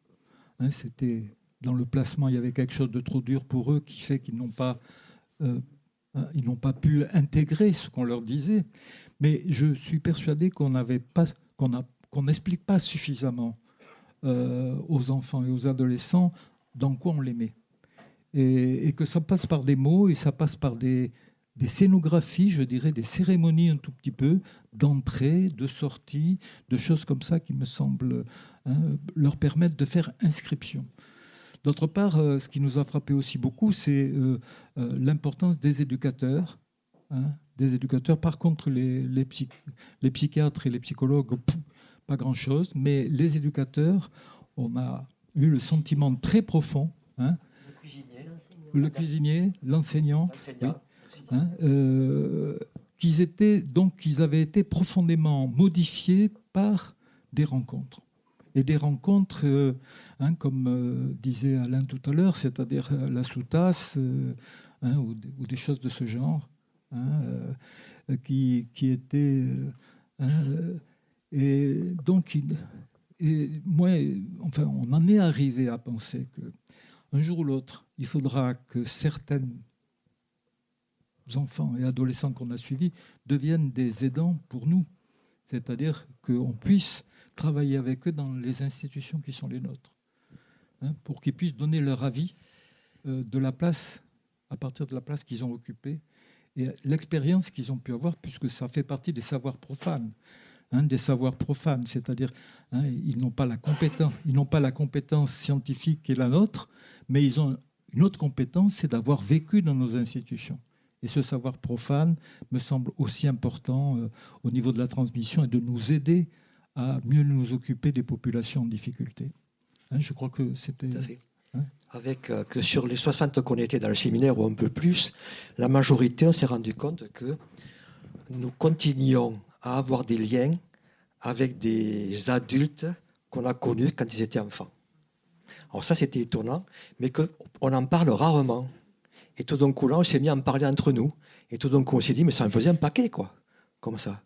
c'était dans le placement, il y avait quelque chose de trop dur pour eux qui fait qu'ils n'ont pas pu intégrer ce qu'on leur disait. Mais je suis persuadé qu'on n'explique pas suffisamment aux enfants et aux adolescents dans quoi on les met. Et que ça passe par des mots et ça passe par des scénographies, je dirais, des cérémonies un tout petit peu, d'entrée, de sortie, de choses comme ça qui me semblent leur permettre de faire inscription. D'autre part, ce qui nous a frappé aussi beaucoup, c'est l'importance des éducateurs. Des éducateurs, par contre, les psychiatres et les psychologues, pas grand-chose, mais les éducateurs, on a eu le sentiment très profond. Le cuisinier, l'enseignant. Qu'ils avaient été profondément modifiés par des rencontres. Et des rencontres, comme disait Alain tout à l'heure, c'est-à-dire la sous-tasse ou des choses de ce genre, qui étaient... et donc, on en est arrivé à penser qu'un jour ou l'autre, il faudra que certains enfants et adolescents qu'on a suivis deviennent des aidants pour nous. C'est-à-dire qu'on puisse travailler avec eux dans les institutions qui sont les nôtres, pour qu'ils puissent donner leur avis de la place, à partir de la place qu'ils ont occupée, et l'expérience qu'ils ont pu avoir, puisque ça fait partie des savoirs profanes. Des savoirs profanes, c'est-à-dire ils n'ont pas la compétence scientifique qui est la nôtre, mais ils ont une autre compétence, c'est d'avoir vécu dans nos institutions. Et ce savoir profane me semble aussi important au niveau de la transmission et de nous aider à mieux nous occuper des populations en difficulté. Je crois que c'était... Tout à fait. Avec que sur les 60 qu'on était dans le séminaire ou un peu plus, la majorité, on s'est rendu compte que nous continuions à avoir des liens avec des adultes qu'on a connus quand ils étaient enfants. Alors ça, c'était étonnant, mais qu'on en parle rarement. Et tout d'un coup, là, on s'est mis à en parler entre nous. Et tout d'un coup, on s'est dit, mais ça en faisait un paquet, quoi, comme ça.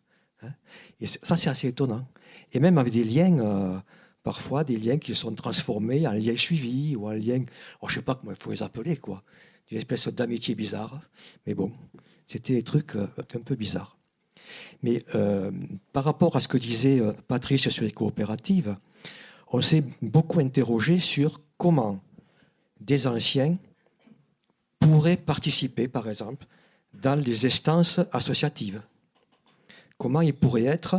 Et ça, c'est assez étonnant. Et même avec des liens, parfois, des liens qui sont transformés en liens suivis ou en liens, je ne sais pas comment il faut les appeler, quoi. Une espèce d'amitié bizarre. Mais bon, c'était des trucs un peu bizarres. Mais par rapport à ce que disait Patrice sur les coopératives, on s'est beaucoup interrogé sur comment des anciens pourraient participer, par exemple, dans les instances associatives. Comment ils pourraient être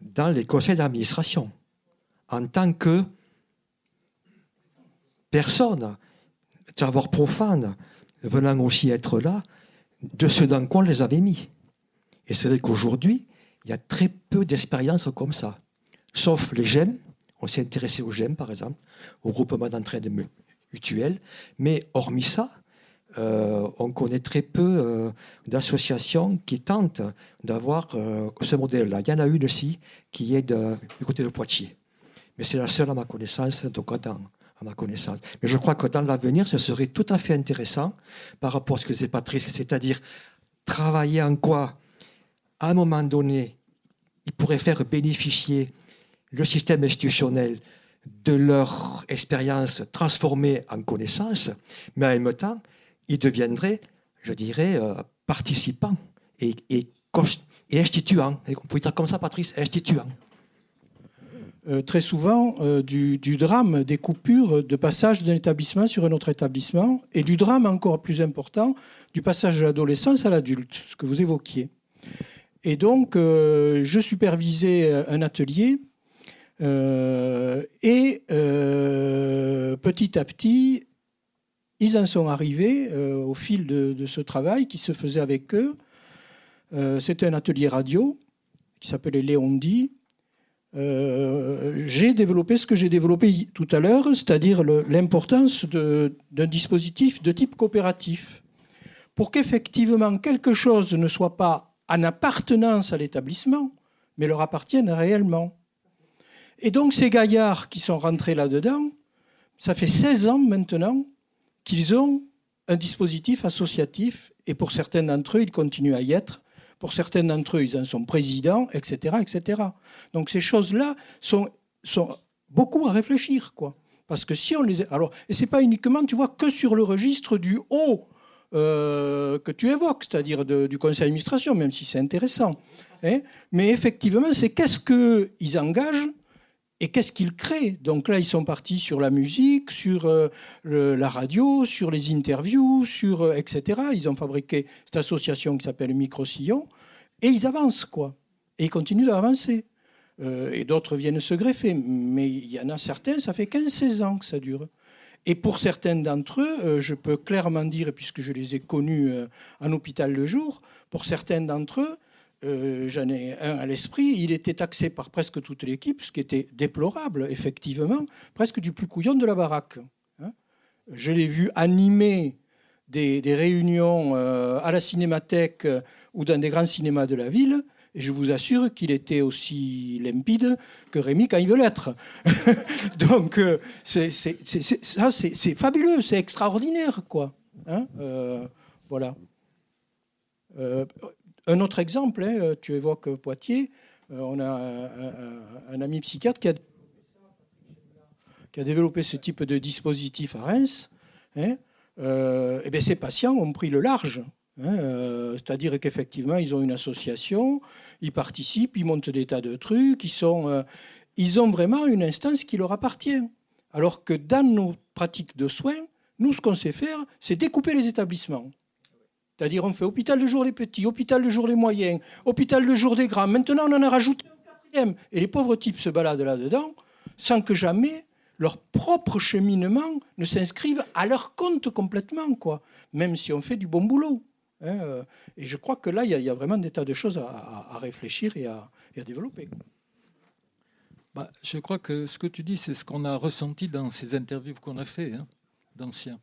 dans les conseils d'administration, en tant que personne, savoir profane, venant aussi être là, de ce dans quoi on les avait mis. Et c'est vrai qu'aujourd'hui, il y a très peu d'expériences comme ça. Sauf les GEM, on s'est intéressé aux GEM, par exemple, au groupement d'entraide mutuelle, mais hormis ça, on connaît très peu d'associations qui tentent d'avoir ce modèle-là. Il y en a une aussi qui est du côté de Poitiers. Mais c'est la seule à ma connaissance, donc autant à ma connaissance. Mais je crois que dans l'avenir, ce serait tout à fait intéressant par rapport à ce que disait Patrice, c'est-à-dire travailler en quoi, à un moment donné, il pourrait faire bénéficier le système institutionnel de leur expérience transformée en connaissance, mais en même temps, ils deviendraient, je dirais, participants et instituants. On peut dire comme ça, Patrice, instituants. Très souvent, du drame des coupures de passage d'un établissement sur un autre établissement, et du drame encore plus important, du passage de l'adolescence à l'adulte, ce que vous évoquiez. Et donc, je supervisais un atelier, et petit à petit, ils en sont arrivés au fil de ce travail qui se faisait avec eux. C'était un atelier radio qui s'appelait Léondi. J'ai développé ce que j'ai développé tout à l'heure, c'est-à-dire l'importance d'un dispositif de type coopératif, pour qu'effectivement quelque chose ne soit pas en appartenance à l'établissement, mais leur appartienne réellement. Et donc ces gaillards qui sont rentrés là-dedans, ça fait 16 ans maintenant qu'ils ont un dispositif associatif, et pour certains d'entre eux, ils continuent à y être. Pour certains d'entre eux, ils en sont présidents, etc., etc. Donc ces choses-là sont beaucoup à réfléchir, quoi. Parce que si on les... Alors, et c'est pas uniquement, tu vois, que sur le registre du haut que tu évoques, c'est-à-dire du conseil d'administration, même si c'est intéressant. Hein, mais effectivement, c'est qu'est-ce qu'ils engagent et qu'est-ce qu'ils créent. Donc là, ils sont partis sur la musique, sur la radio, sur les interviews, etc. Ils ont fabriqué cette association qui s'appelle Micro-Sillon, et ils avancent, quoi. Et ils continuent d'avancer. Et d'autres viennent se greffer. Mais il y en a certains, ça fait 15-16 ans que ça dure. Et pour certains d'entre eux, je peux clairement dire, puisque je les ai connus en hôpital le jour, pour certains d'entre eux, j'en ai un à l'esprit, il était taxé par presque toute l'équipe, ce qui était déplorable, effectivement, presque du plus couillon de la baraque. Hein. Je l'ai vu animer des réunions à la Cinémathèque ou dans des grands cinémas de la ville, et je vous assure qu'il était aussi limpide que Rémi quand il veut l'être. Donc, c'est fabuleux, c'est extraordinaire, quoi. Hein, voilà. Un autre exemple, hein, tu évoques Poitiers, on a un ami psychiatre qui a développé ce type de dispositif à Reims. Hein, et bien ces patients ont pris le large. Hein, c'est-à-dire qu'effectivement, ils ont une association, ils participent, ils montent des tas de trucs, ils ont vraiment une instance qui leur appartient. Alors que dans nos pratiques de soins, nous, ce qu'on sait faire, c'est découper les établissements. C'est-à-dire, on fait hôpital de jour des petits, hôpital de jour des moyens, hôpital de jour des grands. Maintenant, on en a rajouté un quatrième. Et les pauvres types se baladent là-dedans sans que jamais leur propre cheminement ne s'inscrive à leur compte complètement, quoi. Même si on fait du bon boulot. Hein, et je crois que là, il y a vraiment des tas de choses à réfléchir et à développer. Bah, je crois que ce que tu dis, c'est ce qu'on a ressenti dans ces interviews qu'on a fait, hein, d'anciens.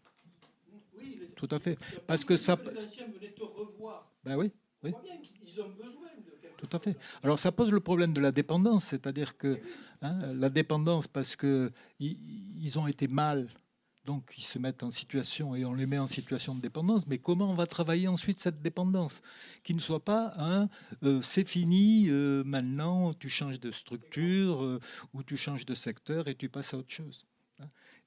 Oui, tout à fait. Parce que ça. Les anciens venaient te revoir. Ben oui, oui. Ils ont besoin de quelque chose. Tout à fait. Alors ça pose le problème de la dépendance, c'est-à-dire que la dépendance, parce que ils ont été mal. Donc, ils se mettent en situation et on les met en situation de dépendance. Mais comment on va travailler ensuite cette dépendance ? Qui ne soit pas c'est fini, maintenant tu changes de structure ou tu changes de secteur et tu passes à autre chose.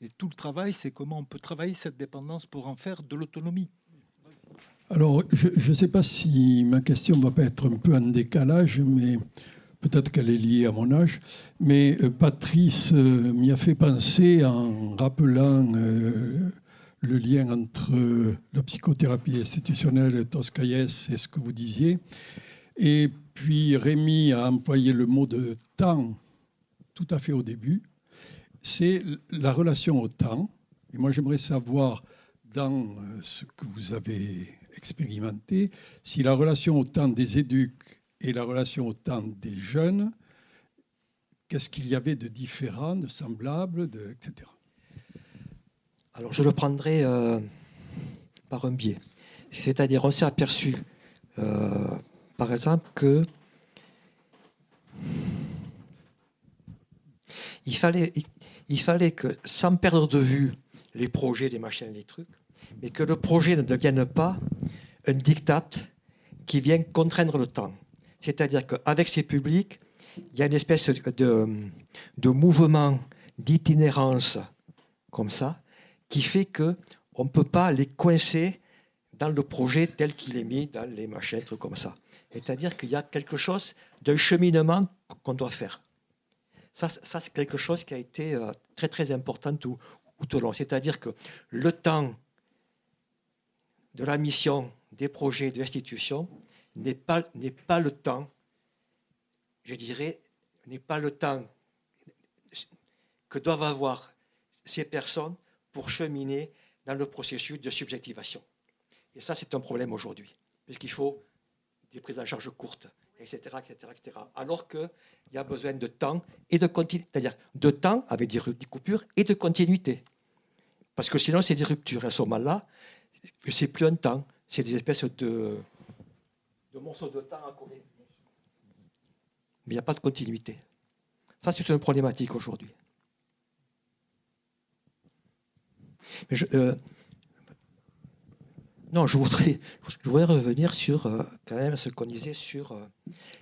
Et tout le travail, c'est comment on peut travailler cette dépendance pour en faire de l'autonomie. Alors, je ne sais pas si ma question va pas être un peu en décalage, mais peut-être qu'elle est liée à mon âge, mais Patrice m'y a fait penser en rappelant le lien entre la psychothérapie institutionnelle, Toscaïès, et ce que vous disiez. Et puis Rémi a employé le mot de temps tout à fait au début. C'est la relation au temps. Et moi, j'aimerais savoir, dans ce que vous avez expérimenté, si la relation au temps des éducs et la relation au temps des jeunes, qu'est-ce qu'il y avait de différent, de semblable, etc. Alors je le prendrai par un biais. C'est-à-dire, on s'est aperçu, par exemple, qu'il il fallait que, sans perdre de vue les projets, les machins, les trucs, mais que le projet ne devienne pas un diktat qui vient contraindre le temps. C'est-à-dire qu'avec ces publics, il y a une espèce de mouvement, d'itinérance, comme ça, qui fait qu'on ne peut pas les coincer dans le projet tel qu'il est mis dans les machins, trucs comme ça. C'est-à-dire qu'il y a quelque chose d'un cheminement qu'on doit faire. Ça c'est quelque chose qui a été très, très important tout au long. C'est-à-dire que le temps de la mission, des projets, de l'institution, n'est pas le temps, je dirais, n'est pas le temps que doivent avoir ces personnes pour cheminer dans le processus de subjectivation. Et ça, c'est un problème aujourd'hui, puisqu'il faut des prises en charge courtes, etc., etc., etc. Alors qu'il y a besoin de temps et de continuité, c'est-à-dire de temps avec des coupures et de continuité. Parce que sinon, c'est des ruptures. À ce moment-là, c'est plus un temps, c'est des espèces de morceaux de temps à coller. Mais il n'y a pas de continuité. Ça, c'est une problématique aujourd'hui. Mais je voudrais revenir sur quand même ce qu'on disait sur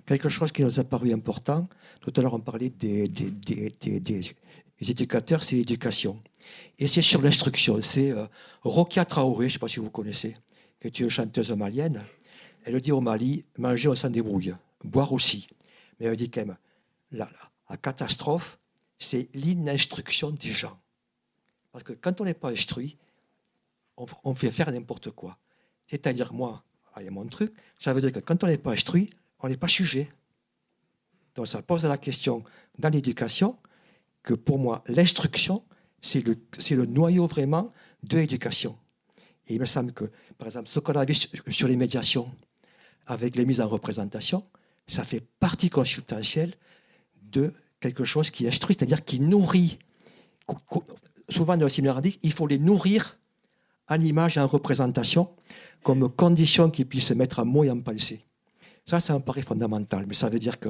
quelque chose qui nous a paru important. Tout à l'heure, on parlait des éducateurs, c'est l'éducation. Et c'est sur l'instruction. C'est Rokia Traoré, je ne sais pas si vous connaissez, qui est une chanteuse malienne. Elle dit au Mali, manger, on s'en débrouille. Boire aussi. Mais elle dit quand même, la catastrophe, c'est l'ininstruction des gens. Parce que quand on n'est pas instruit, on fait faire n'importe quoi. C'est-à-dire, moi, il y a mon truc, ça veut dire que quand on n'est pas instruit, on n'est pas sujet. Donc ça pose la question dans l'éducation que pour moi, l'instruction, c'est le noyau vraiment de l'éducation. Et il me semble que, par exemple, ce qu'on a vu sur les médiations, avec les mises en représentation, ça fait partie consubstantielle de quelque chose qui instruit, c'est-à-dire qui nourrit. Souvent, dans le séminaire, on dit qu'il faut les nourrir en image et en représentation comme condition qu'ils puissent se mettre en mots et en pensée. Ça me paraît fondamental. Mais ça veut dire que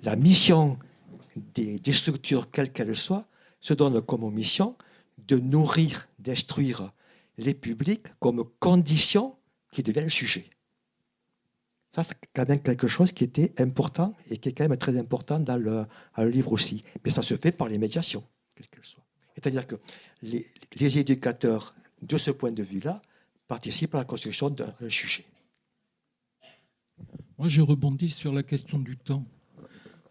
la mission des structures, quelles qu'elles soient, se donne comme mission de nourrir, d'instruire les publics comme condition qui deviennent sujet. Ça, c'est quand même quelque chose qui était important et qui est quand même très important dans le livre aussi. Mais ça se fait par les médiations, quelles qu'elles soient. C'est-à-dire que les éducateurs, de ce point de vue-là, participent à la construction d'un sujet. Moi, je rebondis sur la question du temps.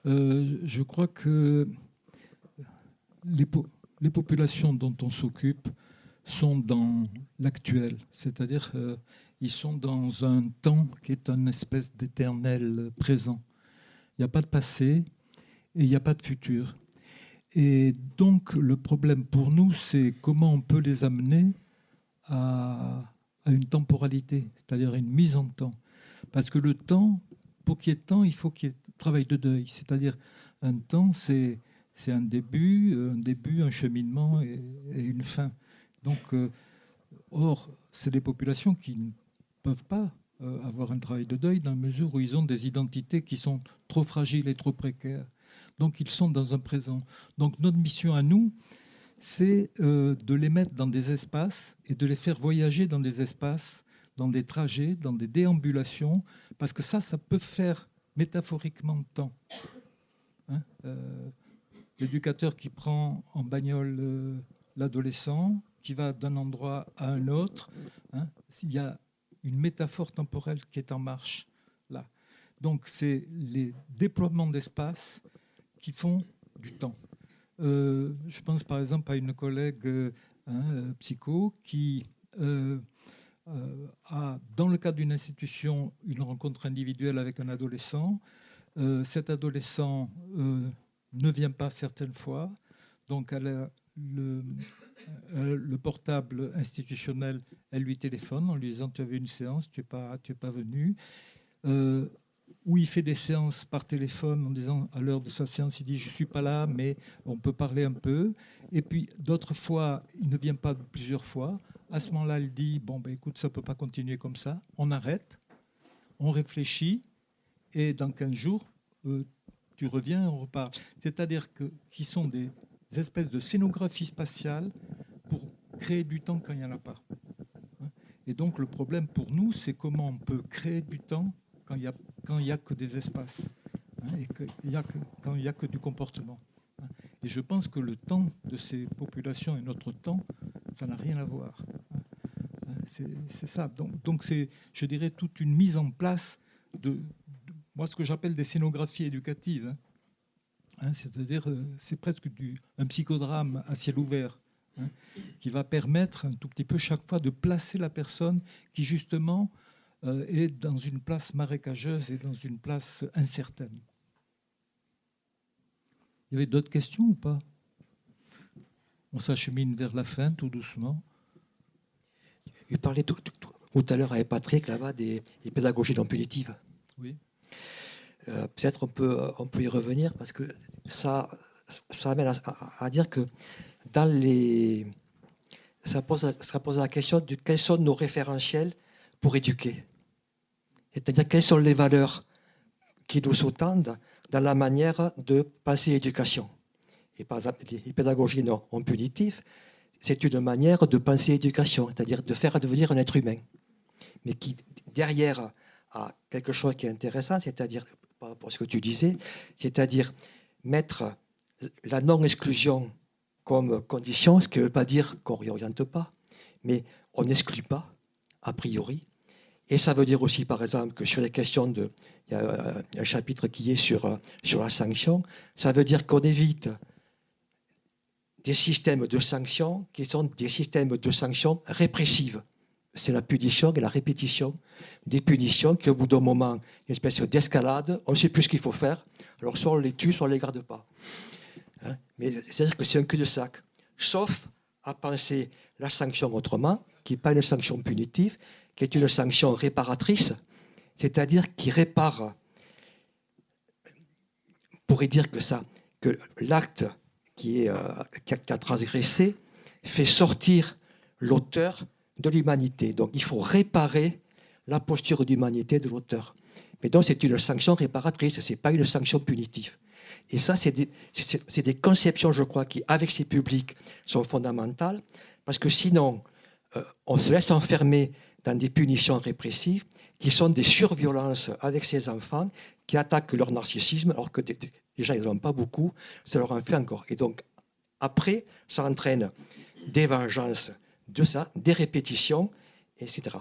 Je crois que les populations dont on s'occupe sont dans l'actuel, c'est-à-dire ils sont dans un temps qui est une espèce d'éternel présent. Il n'y a pas de passé et il n'y a pas de futur. Et donc le problème pour nous, c'est comment on peut les amener à une temporalité, c'est-à-dire une mise en temps. Parce que le temps, pour qu'il y ait de temps, il faut qu'il y ait travail de deuil. C'est-à-dire un temps, c'est un début, un cheminement et une fin. Donc, or, c'est des populations qui ne peuvent pas avoir un travail de deuil dans la mesure où ils ont des identités qui sont trop fragiles et trop précaires. Donc, ils sont dans un présent. Donc, notre mission à nous, c'est de les mettre dans des espaces et de les faire voyager dans des espaces, dans des trajets, dans des déambulations, parce que ça peut faire métaphoriquement temps. Hein, l'éducateur qui prend en bagnole l'adolescent, qui va d'un endroit à un autre, hein, il y a une métaphore temporelle qui est en marche là. Donc, c'est les déploiements d'espace qui font du temps. Je pense par exemple à une collègue psycho qui a, dans le cadre d'une institution, une rencontre individuelle avec un adolescent. Cet adolescent ne vient pas certaines fois, donc elle a le portable institutionnel, elle lui téléphone en lui disant « tu avais une séance, tu n'es pas venu ». Où il fait des séances par téléphone en disant à l'heure de sa séance, il dit « je ne suis pas là, mais on peut parler un peu ». Et puis d'autres fois, il ne vient pas plusieurs fois. À ce moment-là, il dit « bon, ben, écoute, ça ne peut pas continuer comme ça, on arrête, on réfléchit, et dans 15 jours, tu reviens, on repart. C'est-à-dire qui sont des espèces de scénographie spatiale pour créer du temps quand il n'y en a pas. Et donc le problème pour nous, c'est comment on peut créer du temps quand il n'y a que des espaces, et quand il n'y a que du comportement. Et je pense que le temps de ces populations et notre temps, ça n'a rien à voir. C'est ça. Donc c'est, je dirais, toute une mise en place de moi, ce que j'appelle des scénographies éducatives. C'est-à-dire, c'est presque un psychodrame à ciel ouvert, qui va permettre un tout petit peu chaque fois de placer la personne qui, justement, est dans une place marécageuse et dans une place incertaine. Il y avait d'autres questions ou pas? On s'achemine vers la fin, tout doucement. Il parlait tout à l'heure avec Patrick, là-bas, des pédagogies non punitives. Oui. Peut-être on peut y revenir, parce que ça amène à dire que ça pose la question de quels sont nos référentiels pour éduquer. C'est-à-dire quelles sont les valeurs qui nous sous-tendent dans la manière de penser l'éducation. Et par exemple, les pédagogies non punitives, c'est une manière de penser l'éducation, c'est-à-dire de faire devenir un être humain, mais qui, derrière, a quelque chose qui est intéressant, c'est-à-dire, par rapport à ce que tu disais, c'est-à-dire mettre la non-exclusion comme condition, ce qui ne veut pas dire qu'on ne réoriente pas, mais on n'exclut pas, a priori. Et ça veut dire aussi, par exemple, que sur les questions il y a un chapitre qui est sur la sanction, ça veut dire qu'on évite des systèmes de sanctions qui sont des systèmes de sanctions répressives. C'est la punition et la répétition des punitions qui, au bout d'un moment, une espèce d'escalade, on ne sait plus ce qu'il faut faire. Alors, soit on les tue, soit on ne les garde pas. Mais c'est-à-dire que c'est un cul-de-sac. Sauf à penser la sanction autrement, qui n'est pas une sanction punitive, qui est une sanction réparatrice, c'est-à-dire qui répare. On pourrait dire que l'acte qui a transgressé fait sortir l'auteur de l'humanité. Donc il faut réparer la posture d'humanité de l'auteur. Mais donc c'est une sanction réparatrice, ce n'est pas une sanction punitive. Et ça, c'est des conceptions, je crois, qui, avec ces publics, sont fondamentales, parce que sinon, on se laisse enfermer dans des punitions répressives qui sont des surviolences avec ces enfants qui attaquent leur narcissisme, alors que déjà, ils n'en ont pas beaucoup, ça leur en fait encore. Et donc, après, ça entraîne des vengeances de ça, des répétitions, etc.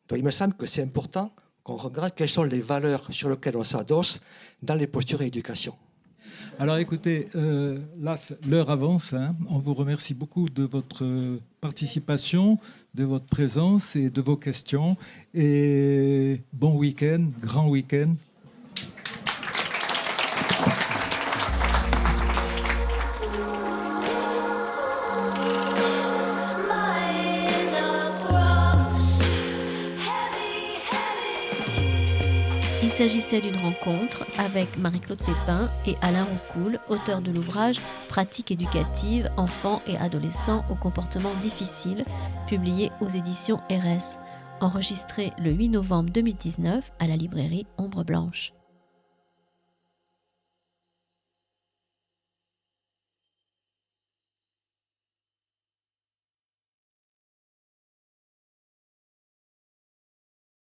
Donc, il me semble que c'est important qu'on regarde quelles sont les valeurs sur lesquelles on s'adosse dans les postures et l'éducation. Alors écoutez, là, l'heure avance. On vous remercie beaucoup de votre participation, de votre présence et de vos questions. Et bon week-end, grand week-end. Il s'agissait d'une rencontre avec Marie-Claude Pépin et Alain Roucoul, auteurs de l'ouvrage « Pratique éducative, enfants et adolescents au comportement difficile », publié aux éditions RS, enregistré le 8 novembre 2019 à la librairie Ombre Blanche.